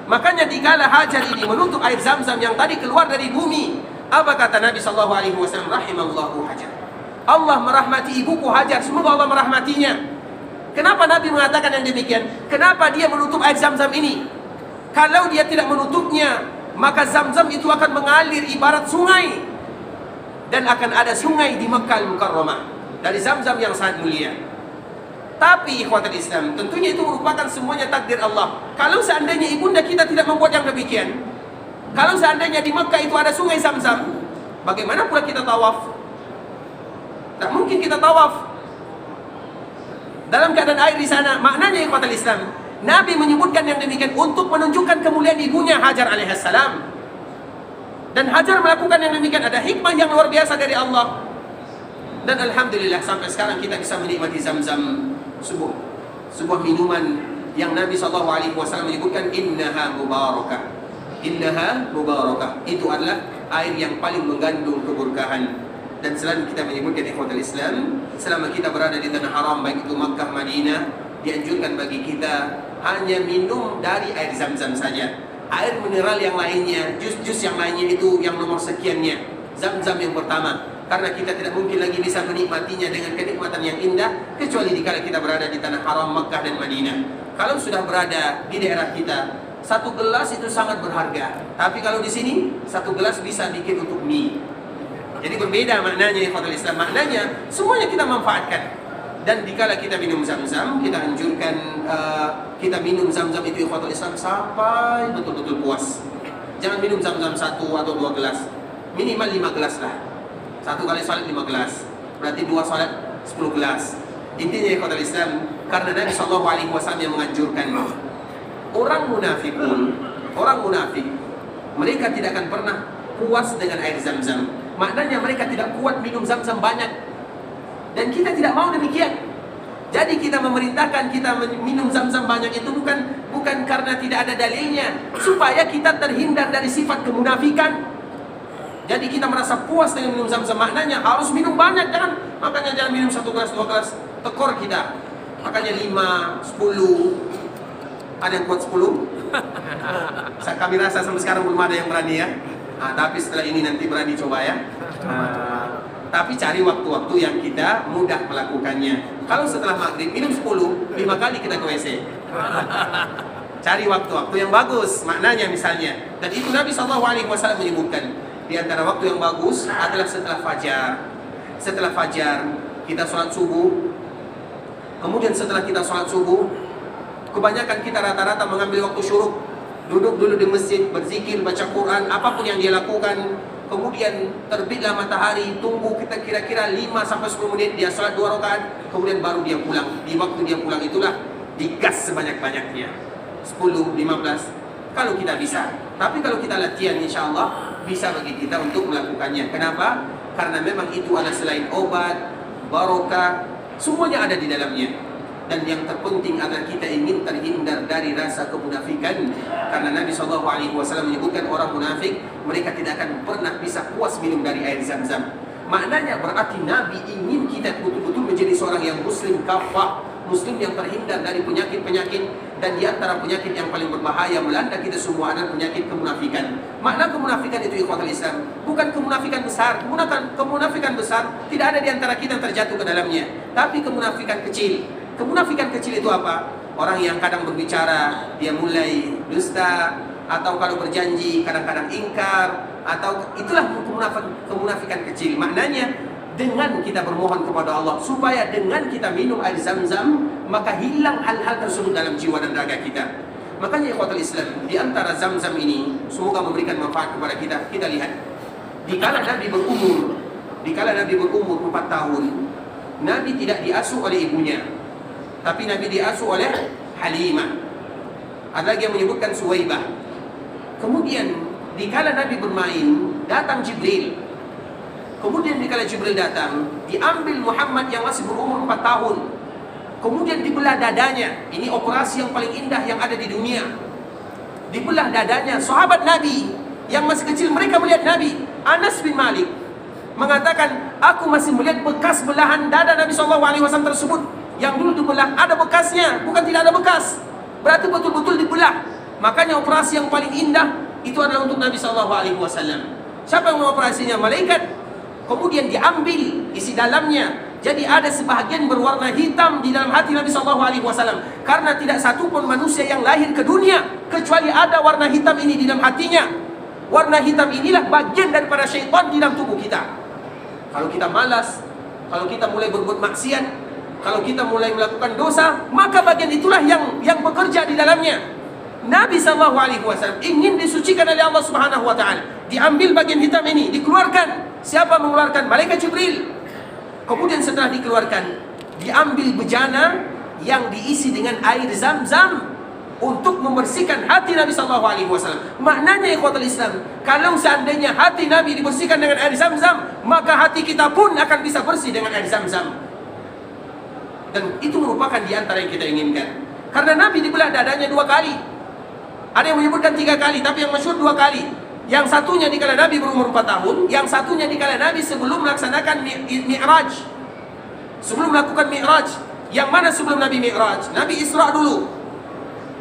Makanya dikala Hajar ini menutup air Zam-Zam yang tadi keluar dari bumi, apa kata Nabi SAW? Rahimallahu Hajar. Allah merahmati ibuku Hajar, semoga Allah merahmatinya. Kenapa Nabi mengatakan yang demikian? Kenapa dia menutup air Zam-Zam ini? Kalau dia tidak menutupnya, maka Zam-Zam itu akan mengalir ibarat sungai, dan akan ada sungai di Makkah Al-Mukarramah dari Zam-Zam yang sangat mulia. Tapi ikhwatul Islam, tentunya itu merupakan semuanya takdir Allah. Kalau seandainya ibunda kita tidak membuat yang demikian, kalau seandainya di Makkah itu ada sungai Zam-Zam, bagaimana pula kita tawaf? Tak mungkin kita tawaf dalam keadaan air di sana. Maknanya ikhwatul Islam, Nabi menyebutkan yang demikian untuk menunjukkan kemuliaan ibunya Hajar alaihissalam. Dan Hajar melakukan yang demikian, ada hikmah yang luar biasa dari Allah. Dan alhamdulillah sampai sekarang kita bisa menikmati Zam-Zam, sebuah minuman yang Nabi SAW menyebutkan innaha mubarakah. Innaha mubarakah. Itu adalah air yang paling mengandung keberkahan. Dan selalu kita menyebutkan ikhwatul Islam, selama kita berada di tanah haram, baik itu Makkah, Madinah, dianjurkan bagi kita hanya minum dari air Zam-Zam saja. Air mineral yang lainnya, jus-jus yang lainnya itu yang nomor sekiannya, Zam-Zam yang pertama. Karena kita tidak mungkin lagi bisa menikmatinya dengan kenikmatan yang indah kecuali dikala kita berada di tanah haram Makkah dan Madinah. Kalau sudah berada di daerah kita, satu gelas itu sangat berharga. Tapi kalau di sini, satu gelas bisa bikin untuk mie. Jadi berbeda maknanya ikhwatul Islam. Maknanya semuanya kita manfaatkan. Dan dikala kita minum Zam-Zam, kita anjurkan kita minum Zam-Zam itu ikhwatul Islam sampai betul-betul puas. Jangan minum Zam-Zam 1 atau 2 gelas, minimal 5 gelas lah. 1 kali salat 5 gelas, berarti 2 salat 10 gelas. Intinya ikhwatul Islam, karena Nabi SAW yang menganjurkan. Orang munafik, mereka tidak akan pernah puas dengan air Zam-Zam. Maknanya mereka tidak kuat minum Zam-Zam banyak. Dan kita tidak mau demikian. Jadi kita memerintahkan kita minum Zam-Zam banyak itu bukan karena tidak ada dalilnya, supaya kita terhindar dari sifat kemunafikan. Jadi kita merasa puas dengan minum Zam-Zam. Maknanya harus minum banyak, makanya jangan minum 1 gelas 2 gelas, tekor kita. Makanya 5, 10. Ada yang kuat 10? Kami rasa sampai sekarang belum ada yang berani ya. Tapi setelah ini nanti berani coba ya. Tapi cari waktu-waktu yang kita mudah melakukannya. Kalau setelah maghrib minum 10, 5 kali kita ke WC. Cari waktu-waktu yang bagus, maknanya misalnya. Dan itu Nabi SAW menyebutkan, di antara waktu yang bagus adalah setelah fajar. Setelah fajar kita sholat subuh. Kemudian setelah kita sholat subuh, kebanyakan kita rata-rata mengambil waktu syuruk. Duduk dulu di masjid, berzikir, baca Quran, apapun yang dia lakukan. Kemudian terbitlah matahari, tunggu kita kira-kira 5-10 menit, dia sholat 2 rakaat, kemudian baru dia pulang. Di waktu dia pulang itulah digas sebanyak-banyaknya, 10, 15 kalau kita bisa. Tapi kalau kita latihan, insya Allah bisa bagi kita untuk melakukannya. Kenapa? Karena memang itu adalah selain obat, barokah, semuanya ada di dalamnya. Dan yang terpenting adalah kita ingin terhindar dari rasa kemunafikan. Karena Nabi SAW menyebutkan orang munafik, mereka tidak akan pernah bisa puas minum dari air Zam-Zam. Maknanya berarti Nabi ingin kita betul-betul menjadi seorang yang muslim kafah, muslim yang terhindar dari penyakit-penyakit. Dan di antara penyakit yang paling berbahaya melanda kita semua adalah penyakit kemunafikan. Makna kemunafikan itu ikhwatul Islam, bukan kemunafikan besar. Kemunafikan besar tidak ada di antara kita yang terjatuh ke dalamnya. Tapi kemunafikan kecil. Kemunafikan kecil itu apa? Orang yang kadang berbicara, dia mulai dusta, atau kalau berjanji kadang-kadang ingkar, atau itulah kemunafikan kecil. Maknanya dengan kita bermohon kepada Allah supaya dengan kita minum air Zam-Zam, maka hilang hal-hal tersebut dalam jiwa dan raga kita. Makanya ikhwatul Islam, di antara Zam-Zam ini semoga memberikan manfaat kepada kita. Kita lihat, dikala Nabi berumur 4 tahun, Nabi tidak diasuh oleh ibunya, tapi Nabi diasuh oleh Halimah. Ada lagi yang menyebutkan Suwaibah. Kemudian dikala Nabi bermain, datang Jibril. Kemudian dikala Jibril datang, diambil Muhammad yang masih berumur 4 tahun. Kemudian dibelah dadanya. Ini operasi yang paling indah yang ada di dunia. Dibelah dadanya. Sahabat Nabi yang masih kecil, mereka melihat Nabi. Anas bin Malik mengatakan, aku masih melihat bekas belahan dada Nabi SAW tersebut. Yang dulu dibelah, ada bekasnya, bukan tidak ada bekas. Berarti betul-betul dibelah. Makanya operasi yang paling indah itu adalah untuk Nabi SAW. Siapa yang mengoperasinya? Malaikat. Kemudian diambil isi dalamnya. Jadi ada sebahagian berwarna hitam di dalam hati Nabi SAW. Karena tidak satu pun manusia yang lahir ke dunia kecuali ada warna hitam ini di dalam hatinya. Warna hitam inilah bagian daripada syaitan di dalam tubuh kita. Kalau kita malas, kalau kita mulai berbuat maksiat, kalau kita mulai melakukan dosa, maka bagian itulah yang bekerja di dalamnya. Nabi SAW ingin disucikan oleh Allah Subhanahu Wa Taala. Diambil bagian hitam ini, dikeluarkan. Siapa mengeluarkan? Malaikat Jibril. Kemudian setelah dikeluarkan, diambil bejana yang diisi dengan air zam-zam untuk membersihkan hati Nabi SAW. Maknanya ikhwatul Islam, kalau seandainya hati Nabi dibersihkan dengan air zam-zam, maka hati kita pun akan bisa bersih dengan air zam-zam. Dan itu merupakan di antara yang kita inginkan. Karena Nabi dibelah dadanya 2 kali. Ada yang menyebutkan 3 kali, tapi yang masyhur 2 kali. Yang satunya dikala Nabi berumur 4 tahun, yang satunya dikala Nabi sebelum melaksanakan Mi'raj. Sebelum melakukan Mi'raj. Yang mana sebelum Nabi Mi'raj? Nabi Isra dulu.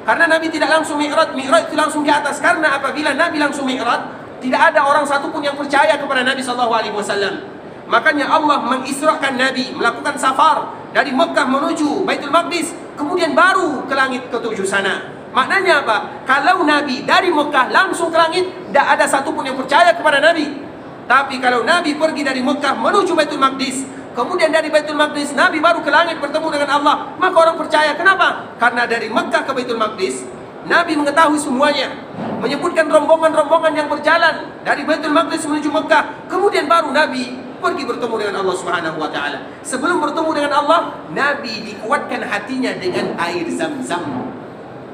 Karena Nabi tidak langsung Mi'raj, Mi'raj itu langsung ke atas. Karena apabila Nabi langsung Mi'raj, tidak ada orang satupun yang percaya kepada Nabi SAW. Makanya Allah mengisrakan Nabi, melakukan safar dari Mekah menuju Baitul Maqdis, kemudian baru ke langit ke-7 sana. Maknanya apa? Kalau Nabi dari Mekah langsung ke langit, tidak ada satupun yang percaya kepada Nabi. Tapi kalau Nabi pergi dari Mekah menuju Baitul Maqdis, kemudian dari Baitul Maqdis Nabi baru ke langit bertemu dengan Allah, maka orang percaya. Kenapa? Karena dari Mekah ke Baitul Maqdis, Nabi mengetahui semuanya, menyebutkan rombongan-rombongan yang berjalan dari Baitul Maqdis menuju Mekah. Kemudian baru Nabi pergi bertemu dengan Allah Subhanahu Wa Taala. Sebelum bertemu dengan Allah, Nabi dikuatkan hatinya dengan air zam-zam.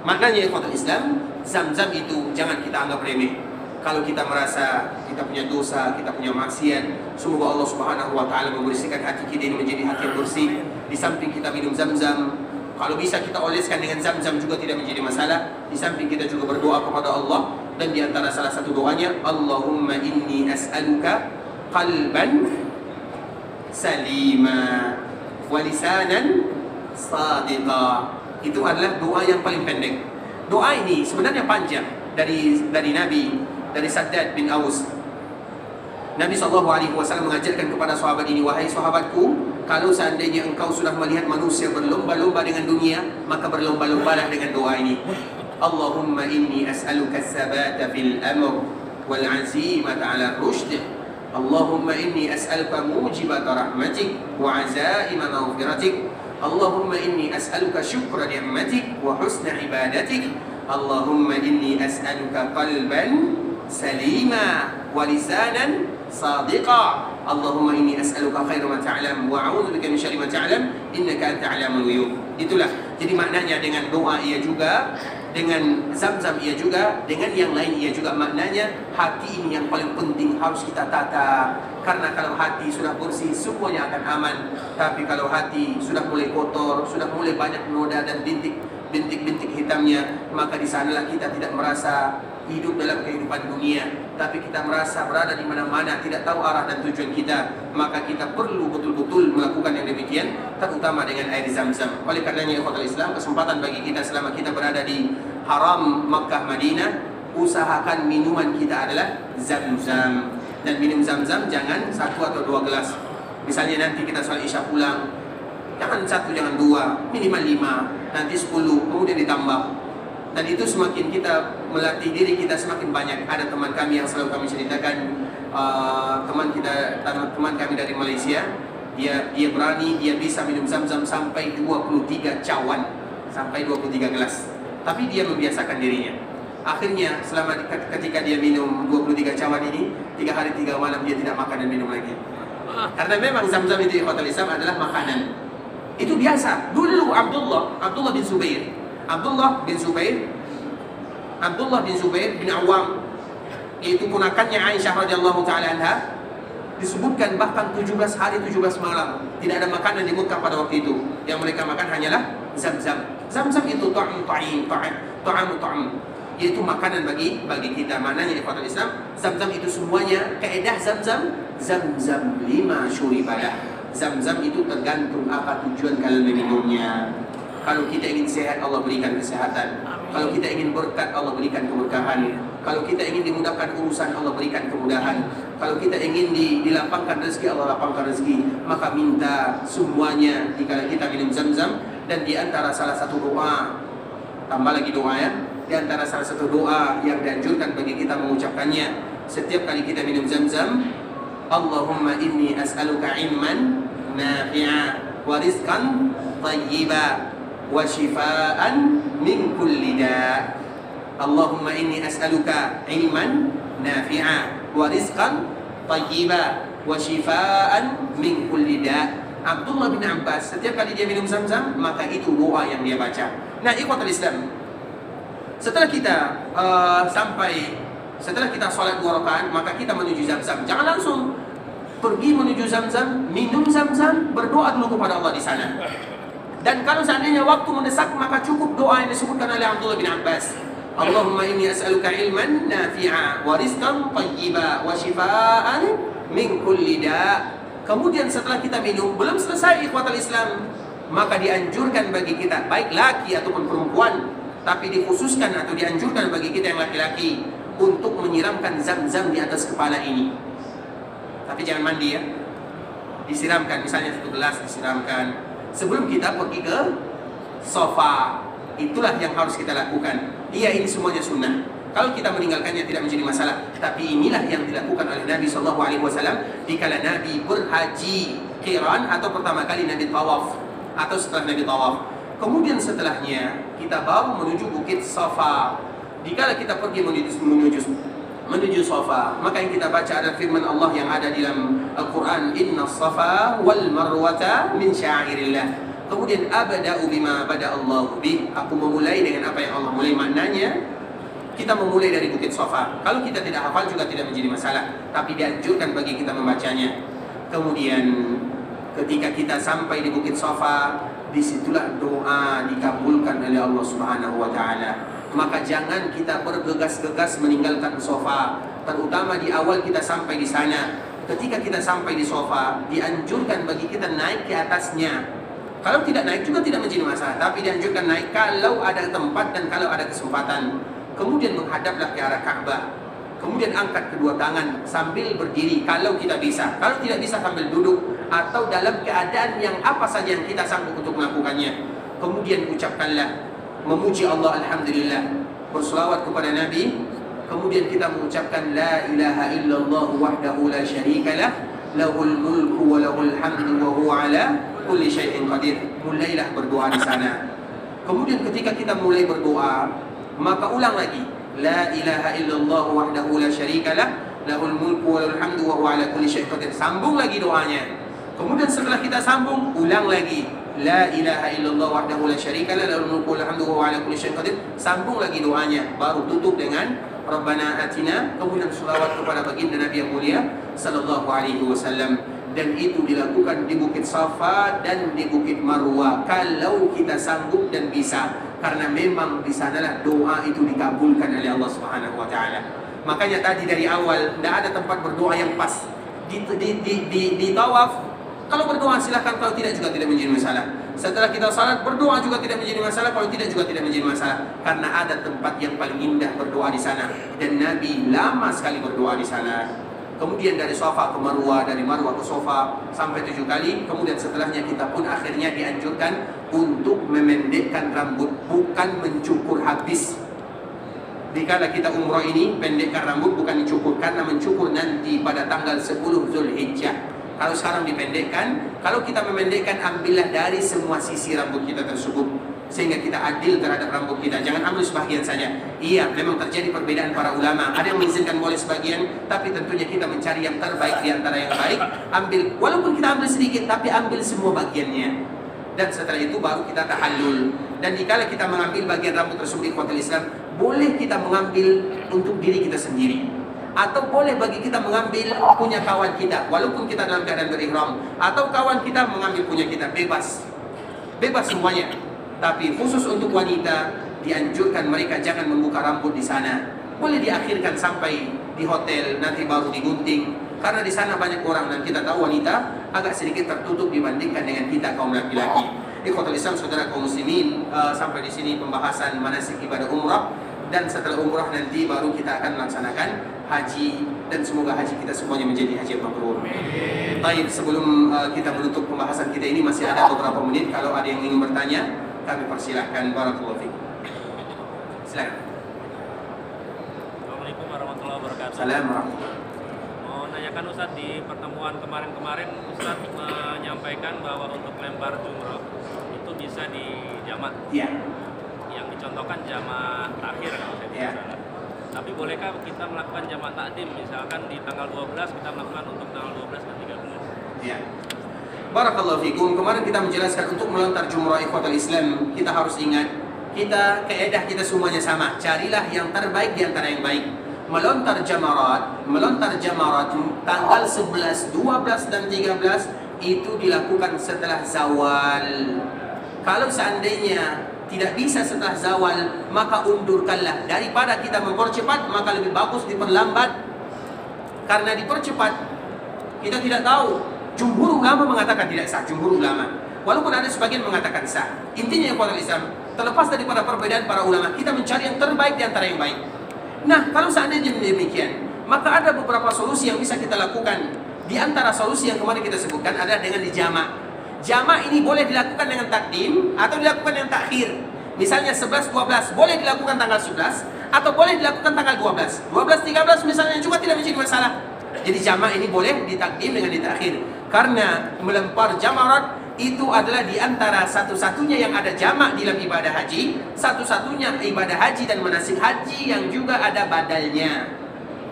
Maknanya ikhwatul Islam, zam-zam itu jangan kita anggap remeh. Kalau kita merasa kita punya dosa, kita punya maksiat, semoga Allah Subhanahu Wa Taala membersihkan hati kita ini menjadi hati yang bersih. Di samping kita minum zam-zam, kalau bisa kita oleskan dengan zam-zam juga tidak menjadi masalah. Di samping kita juga berdoa kepada Allah. Dan di antara salah satu doanya, Allahumma inni as'aluka qalban salima wa lisanan sadiqa. Itu adalah doa yang paling pendek. Doa ini sebenarnya panjang dari Nabi, dari Saddad bin Aus. Nabi SAW mengajarkan kepada sahabat ini, wahai sahabatku, kalau seandainya engkau sudah melihat manusia berlomba-lomba dengan dunia, maka berlomba-lombalah dengan doa ini. Allahumma inni as'aluka as-sabata fil amr wal 'azimata 'ala rushd. Allahumma inni as'aluka mujibata rahmatik wa 'azaima maghfiratik. Allahumma inni as'aluka syukra ni'matik wa husna ibadatik. Allahumma inni as'aluka qalban salima wa lisanan sadiqa. Allahumma inni as'aluka khaira ma ta'lam wa a'udzubika min syarri ma ta'lam innaka anta 'alamul ghuyub. Itulah. Jadi maknanya dengan doa ia juga, dengan zam-zam ia juga, dengan yang lain ia juga. Maknanya hati ini yang paling penting harus kita tata. Karena kalau hati sudah bersih, semuanya akan aman. Tapi kalau hati sudah mulai kotor, sudah mulai banyak noda dan bintik-bintik hitamnya, maka di sanalah kita tidak merasa hidup dalam kehidupan dunia, tapi kita merasa berada di mana-mana, tidak tahu arah dan tujuan kita. Maka kita perlu betul-betul melakukan yang demikian, terutama dengan air zam-zam. Oleh karenanya ikhwatul Islam, kesempatan bagi kita selama kita berada di haram Makkah Madinah, usahakan minuman kita adalah zam-zam. Dan minum zam-zam jangan 1 atau 2 gelas. Misalnya nanti kita sholat isya pulang, jangan 1, jangan 2, minimal 5, nanti 10, kemudian ditambah. Dan itu semakin kita melatih diri kita semakin banyak. Ada teman kami yang selalu kami ceritakan, teman kami dari Malaysia, dia berani, dia bisa minum zam-zam sampai 23 cawan, sampai 23 gelas. Tapi dia membiasakan dirinya. Akhirnya ketika dia minum 23 cawan ini, 3 hari 3 malam dia tidak makan dan minum lagi. Karena memang zam-zam itu ikhwatul Islam adalah makanan. Itu biasa. Dulu Abdullah bin Zubair Abdullah bin Zubair bin Awam, yaitu ponakannya Aisyah radhiyallahu taala anha, disebutkan bahkan 17 hari 17 malam tidak ada makanan di Mekah pada waktu itu. Yang mereka makan hanyalah zam-zam. Zam-zam itu ta'am, yaitu makanan bagi kita. Maknanya ikhwatul Islam, zam-zam itu semuanya, kaedah zam-zam lima syuribalah. Zam-zam itu tergantung apa tujuan kalian meminumnya. Kalau kita ingin sehat, Allah berikan kesehatan. Kalau kita ingin berkat, Allah berikan keberkahan. Kalau kita ingin dimudahkan urusan, Allah berikan kemudahan. Kalau kita ingin dilapangkan rezeki, Allah lapangkan rezeki. Maka minta semuanya jika kita minum zam-zam. Dan di antara salah satu doa, tambah lagi doa ya, di antara salah satu doa yang dianjurkan bagi kita mengucapkannya setiap kali kita minum zam-zam, Allahumma inni as'aluka ilman nafi'a wa rizqan thayyiba wa shifaan min kulli da'. Allahumma inni as'aluka ilman nafi'a wa rizqan thayyiba wa shifaan min kulli da'. Abdullah bin Abbas setiap kali dia minum zam-zam, maka itu doa yang dia baca. Nah, ikhwatul Islam, setelah kita sholat 2 rakaat, maka kita menuju zam-zam. Jangan langsung pergi menuju zam-zam, minum zam-zam, berdoa dulu kepada Allah di sana. Dan kalau seandainya waktu mendesak, maka cukup doa yang disebutkan oleh Abdullah bin Abbas. Allahumma inni as'aluka ilman nafi'a wa rizqan thayyiba wa shifaan min kulli da'. Kemudian setelah kita minum, belum selesai ikhwatul Islam, maka dianjurkan bagi kita, baik laki ataupun perempuan, tapi dikhususkan atau dianjurkan bagi kita yang laki-laki untuk menyiramkan zam-zam di atas kepala ini. Tapi jangan mandi ya. Disiramkan, misalnya 1 gelas disiramkan sebelum kita pergi ke sofa. Itulah yang harus kita lakukan. Iya, ini semuanya sunnah. Kalau kita meninggalkannya tidak menjadi masalah. Tapi inilah yang dilakukan oleh Nabi SAW dikala Nabi berhaji qiran atau pertama kali Nabi tawaf atau setelah Nabi tawaf. Kemudian setelahnya kita baru menuju Bukit Safa. Dikala kita pergi menuju Safa, maka yang kita baca ada firman Allah yang ada di dalam Al-Quran, Inna Safa wal Marwata min syairillah. Kemudian abda'u bima bada'allahu bih, aku memulai dengan apa yang Allah mulai. Maknanya kita memulai dari Bukit Safa. Kalau kita tidak hafal juga tidak menjadi masalah, tapi dianjurkan bagi kita membacanya. Kemudian ketika kita sampai di Bukit Safa, disitulah doa dikabulkan oleh Allah Subhanahu wa Ta'ala. Maka jangan kita bergegas-gegas meninggalkan Safa, terutama di awal kita sampai di sana. Ketika kita sampai di Safa, dianjurkan bagi kita naik ke atasnya. Kalau tidak naik juga tidak menjadi masalah, tapi dianjurkan naik kalau ada tempat dan kalau ada kesempatan. Kemudian menghadaplah ke arah Ka'bah. Kemudian angkat kedua tangan sambil berdiri kalau kita bisa. Kalau tidak bisa sambil duduk atau dalam keadaan yang apa saja yang kita sanggup untuk melakukannya. Kemudian ucapkanlah memuji Allah, alhamdulillah, berselawat kepada Nabi. Kemudian kita mengucapkan la ilaha illallah wahdahu la syarikalah, lahul mulku wa lahul hamdu wa huwa ala kulli syai'in qadir. Mulailah berdoa di sana. Kemudian ketika kita mulai berdoa, maka ulang lagi la ilaha illallah wahdahu la syarikalah, lahul mulku wa lahul hamdu wa huwa ala kulli syai'in qadir. Sambung lagi doanya. Kemudian setelah kita sambung, ulang lagi la ilaha illallah wahdahu la syarikalah, lahul mulku wa lahul hamdu wa huwa ala kulli syai'in qadir. Sambung lagi doanya, baru tutup dengan Rabbana atina, kemudian selawat kepada baginda Nabi yang mulia sallallahu alaihi wasallam. Dan itu dilakukan di Bukit Safa dan di Bukit Marwah kalau kita sanggup dan bisa, karena memang di sanalah doa itu dikabulkan oleh Allah Subhanahu wa Ta'ala. Makanya tadi dari awal tidak ada tempat berdoa yang pas. Di tawaf kalau berdoa silahkan, kalau tidak juga tidak menjadi masalah. Setelah kita salat berdoa juga tidak menjadi masalah, kalau tidak juga tidak menjadi masalah, karena ada tempat yang paling indah berdoa di sana dan Nabi lama sekali berdoa di sana. Kemudian dari Safa ke Marwah, dari Marwah ke Safa sampai 7 kali. Kemudian setelahnya kita pun akhirnya dianjurkan untuk memendekkan rambut, bukan mencukur habis. Dikala kita umrah ini, pendekkan rambut bukan dicukur, karena mencukur nanti pada tanggal 10 Zulhijjah. Kalau sekarang dipendekkan, kalau kita memendekkan, ambillah dari semua sisi rambut kita tersebut, sehingga kita adil terhadap rambut kita. Jangan ambil sebagian saja. Iya, memang terjadi perbedaan para ulama. Ada yang mengizinkan boleh sebagian, tapi tentunya kita mencari yang terbaik di antara yang baik. Ambil, walaupun kita ambil sedikit, tapi ambil semua bagiannya. Dan setelah itu baru kita tahallul. Dan dikala kita mengambil bagian rambut tersebut, ikhwatul Islam, boleh kita mengambil untuk diri kita sendiri, atau boleh bagi kita mengambil punya kawan kita walaupun kita dalam keadaan berihram, atau kawan kita mengambil punya kita, bebas semuanya. Tapi khusus untuk wanita dianjurkan mereka jangan membuka rambut di sana. Boleh diakhirkan sampai di hotel, nanti baru digunting, karena di sana banyak orang dan kita tahu wanita agak sedikit tertutup dibandingkan dengan kita kaum laki-laki. Ikhwatul Islam, saudara kaum muslimin, sampai di sini pembahasan manasik ibadah umrah, dan setelah umrah nanti baru kita akan melaksanakan haji, dan semoga haji kita semuanya menjadi haji yang mabrur. Baik, sebelum kita menutup pembahasan kita ini masih ada beberapa menit, kalau ada yang ingin bertanya kami persilahkan. Barakallahu fikum. Silakan. Assalamualaikum warahmatullahi wabarakatuh. Assalamualaikum. Mau nanyakan Ustadz, di pertemuan kemarin Ustadz menyampaikan bahwa untuk lempar jumroh itu bisa di jamak. Iya. Yang dicontohkan jamak takhir kalau saya tidak salah. Tapi bolehkah kita melakukan jamak takdim, misalkan di tanggal 12 kita melakukan untuk tanggal 12 dan 13? Iya. Barakallahu fikum. Kemarin kita menjelaskan untuk melontar jumrah ikhwatul Islam, kita harus ingat, kaedah kita semuanya sama. Carilah yang terbaik di antara yang baik. Melontar jamarat tanggal 11, 12 dan 13 itu dilakukan setelah zawal. Kalau seandainya tidak bisa setelah zawal, maka undurkanlah. Daripada kita mempercepat, maka lebih bagus diperlambat. Karena dipercepat, kita tidak tahu. Jumhur ulama mengatakan tidak sah, jumhur ulama. Walaupun ada sebagian mengatakan sah. Intinya ikhwatul Islam, terlepas daripada perbedaan para ulama, kita mencari yang terbaik di antara yang baik. Nah, kalau seandainya demikian, maka ada beberapa solusi yang bisa kita lakukan. Di antara solusi yang kemarin kita sebutkan adalah dengan dijamak. Jamak ini boleh dilakukan dengan takdim atau dilakukan dengan takhir. Misalnya 11, 12 boleh dilakukan tanggal 11 atau boleh dilakukan tanggal 12. 12, 13 misalnya juga tidak menjadi masalah. Jadi jamak ini boleh ditakdim dengan ditakhir. Karena melempar jamarat itu adalah di antara satu-satunya yang ada jamak dalam ibadah haji, satu-satunya ibadah haji dan manasik haji yang juga ada badalnya.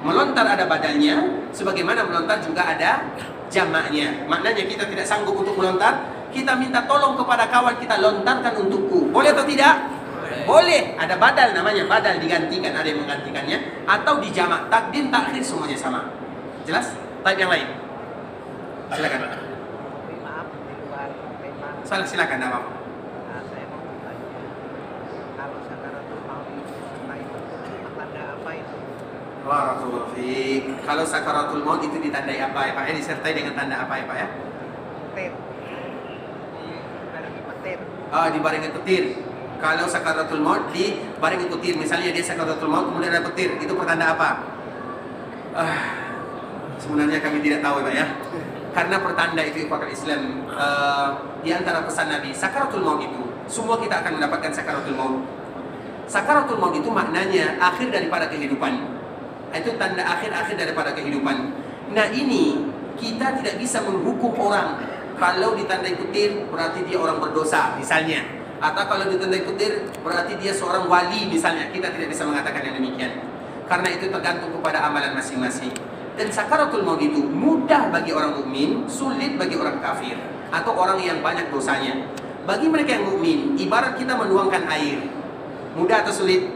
Melontar ada badalnya, sebagaimana melontar juga ada jamaknya. Maknanya kita tidak sanggup untuk melontar, kita minta tolong kepada kawan kita, lontarkan untukku. Boleh atau tidak? Boleh. Ada badal, namanya badal, digantikan, ada yang menggantikannya, atau dijamak, takdim, takhir semuanya sama. Jelas? Type yang lain. Silakan. Maaf, di luar tema. Silakan, nama. Saya mau bertanya, kalau sakaratul maut itu tanda apa itu? Barakallahu fiik. Kalau sakaratul maut itu ditandai apa ya Pak? Disertai dengan tanda apa ya Pak ya? Petir. Dibarengi petir. Dibarengi petir. Kalau sakaratul maut dibarengi petir, misalnya dia sakaratul maut kemudian ada petir, itu pertanda apa? Sebenarnya kami tidak tahu ya Pak ya. Karena pertanda itu ikhwatul Islam, di antara pesan Nabi, sakaratul maut itu semua kita akan mendapatkan sakaratul maut. Sakaratul maut itu maknanya akhir daripada kehidupan. Itu tanda akhir-akhir daripada kehidupan. Nah, ini kita tidak bisa menghukum orang. Kalau ditandai petir berarti dia orang berdosa misalnya, atau kalau ditandai petir berarti dia seorang wali misalnya. Kita tidak bisa mengatakan yang demikian, karena itu tergantung kepada amalan masing-masing. Dan sakaratul maut itu mudah bagi orang mukmin, sulit bagi orang kafir atau orang yang banyak dosanya. Bagi mereka yang mukmin, ibarat kita menuangkan air. Mudah atau sulit?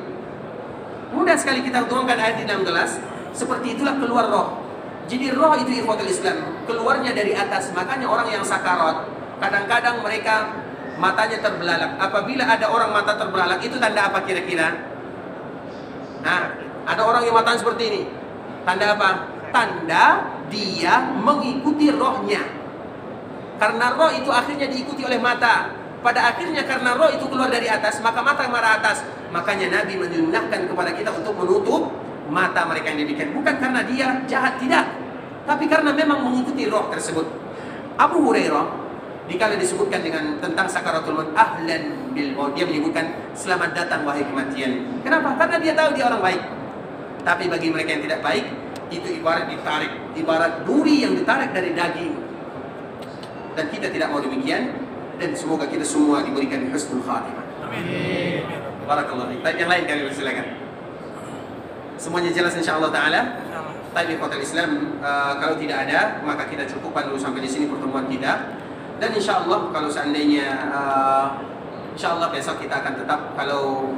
Mudah sekali kita tuangkan air di dalam gelas. Seperti itulah keluar roh. Jadi roh itu ikhwatul Islam, keluarnya dari atas. Makanya orang yang sakarat, kadang-kadang mereka matanya terbelalak. Apabila ada orang mata terbelalak, itu tanda apa kira-kira? Nah, ada orang yang matanya seperti ini. Tanda apa? Tanda dia mengikuti rohnya. Karena roh itu akhirnya diikuti oleh mata. Pada akhirnya karena roh itu keluar dari atas, maka mata marah atas. Makanya Nabi menyunnahkan kepada kita untuk menutup mata mereka yang demikian. Bukan karena dia jahat, tidak, tapi karena memang mengikuti roh tersebut. Abu Hurairah dikala disebutkan dengan tentang sakaratul maut, ahlan bil maut, dia menyebutkan selamat datang wahai kematian. Kenapa? Karena dia tahu dia orang baik. Tapi bagi mereka yang tidak baik, itu ibarat ditarik, ibarat duri yang ditarik dari daging. Dan kita tidak mau demikian. Dan semoga kita semua diberikan husnul khatimah. Amin. Barakallahu fiik. Yang lain kami persilakan. Semuanya jelas insyaallah taala. Tapi ikhwatul Islam, kalau tidak ada maka kita cukupkan dulu sampai di sini pertemuan kita. Dan insyaallah kalau seandainya insyaallah besok kita akan tetap, kalau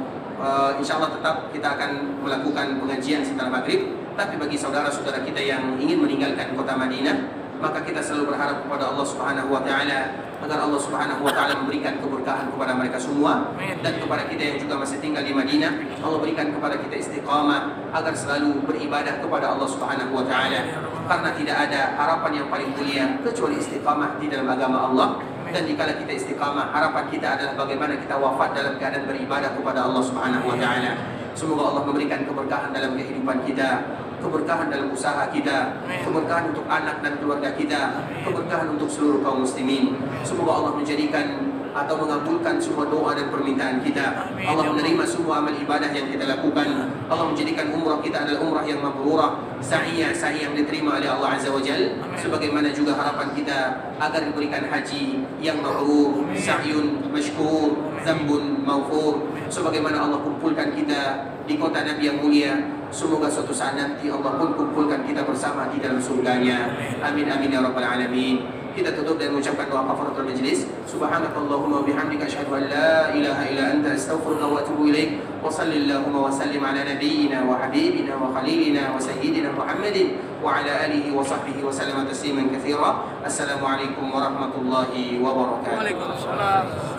insya Allah tetap kita akan melakukan pengajian setelah maghrib. Tapi bagi saudara-saudara kita yang ingin meninggalkan kota Madinah, maka kita selalu berharap kepada Allah Subhanahu wa taala agar Allah Subhanahu wa taala memberikan keberkahan kepada mereka semua, dan kepada kita yang juga masih tinggal di Madinah, Allah berikan kepada kita istiqamah agar selalu beribadah kepada Allah Subhanahu wa taala. Karena tidak ada harapan yang paling mulia kecuali istiqamah di dalam agama Allah. Dan jika kita istiqamah, harapan kita adalah bagaimana kita wafat dalam keadaan beribadah kepada Allah Subhanahu wa taala. Semoga Allah memberikan keberkahan dalam kehidupan kita, keberkahan dalam usaha kita, keberkahan untuk anak dan keluarga kita, keberkahan untuk seluruh kaum muslimin. Semoga Allah menjadikan atau mengabulkan semua doa dan permintaan kita. Allah menerima semua amal ibadah yang kita lakukan. Allah menjadikan umrah kita adalah umrah yang mabrurah, sa'i yang diterima oleh Allah Azza wa Jalla. Sebagaimana juga harapan kita agar diberikan haji yang mabrur, sa'yun mashkur, zambun maghfur. Sebagaimana Allah kumpulkan kita di kota Nabi yang mulia, semoga suatu saat nanti Allah pun kumpulkan kita bersama di dalam surganya. Amin amin ya rabbal alamin. Kita tutup dan mengucapkan doa kafaratul majlis. Subhanakallahumma wa bihamdika asyhadu an la ilaha illa anta astaghfiruka wa atubu ilaik. Wa sallallahu wa sallim ala nabiyyina wa habibina wa khalilina wa sayyidina Muhammadin wa ala alihi wa sahbihi wa sallama tasliman katsira. Assalamualaikum warahmatullahi wabarakatuh. Waalaikumsalam.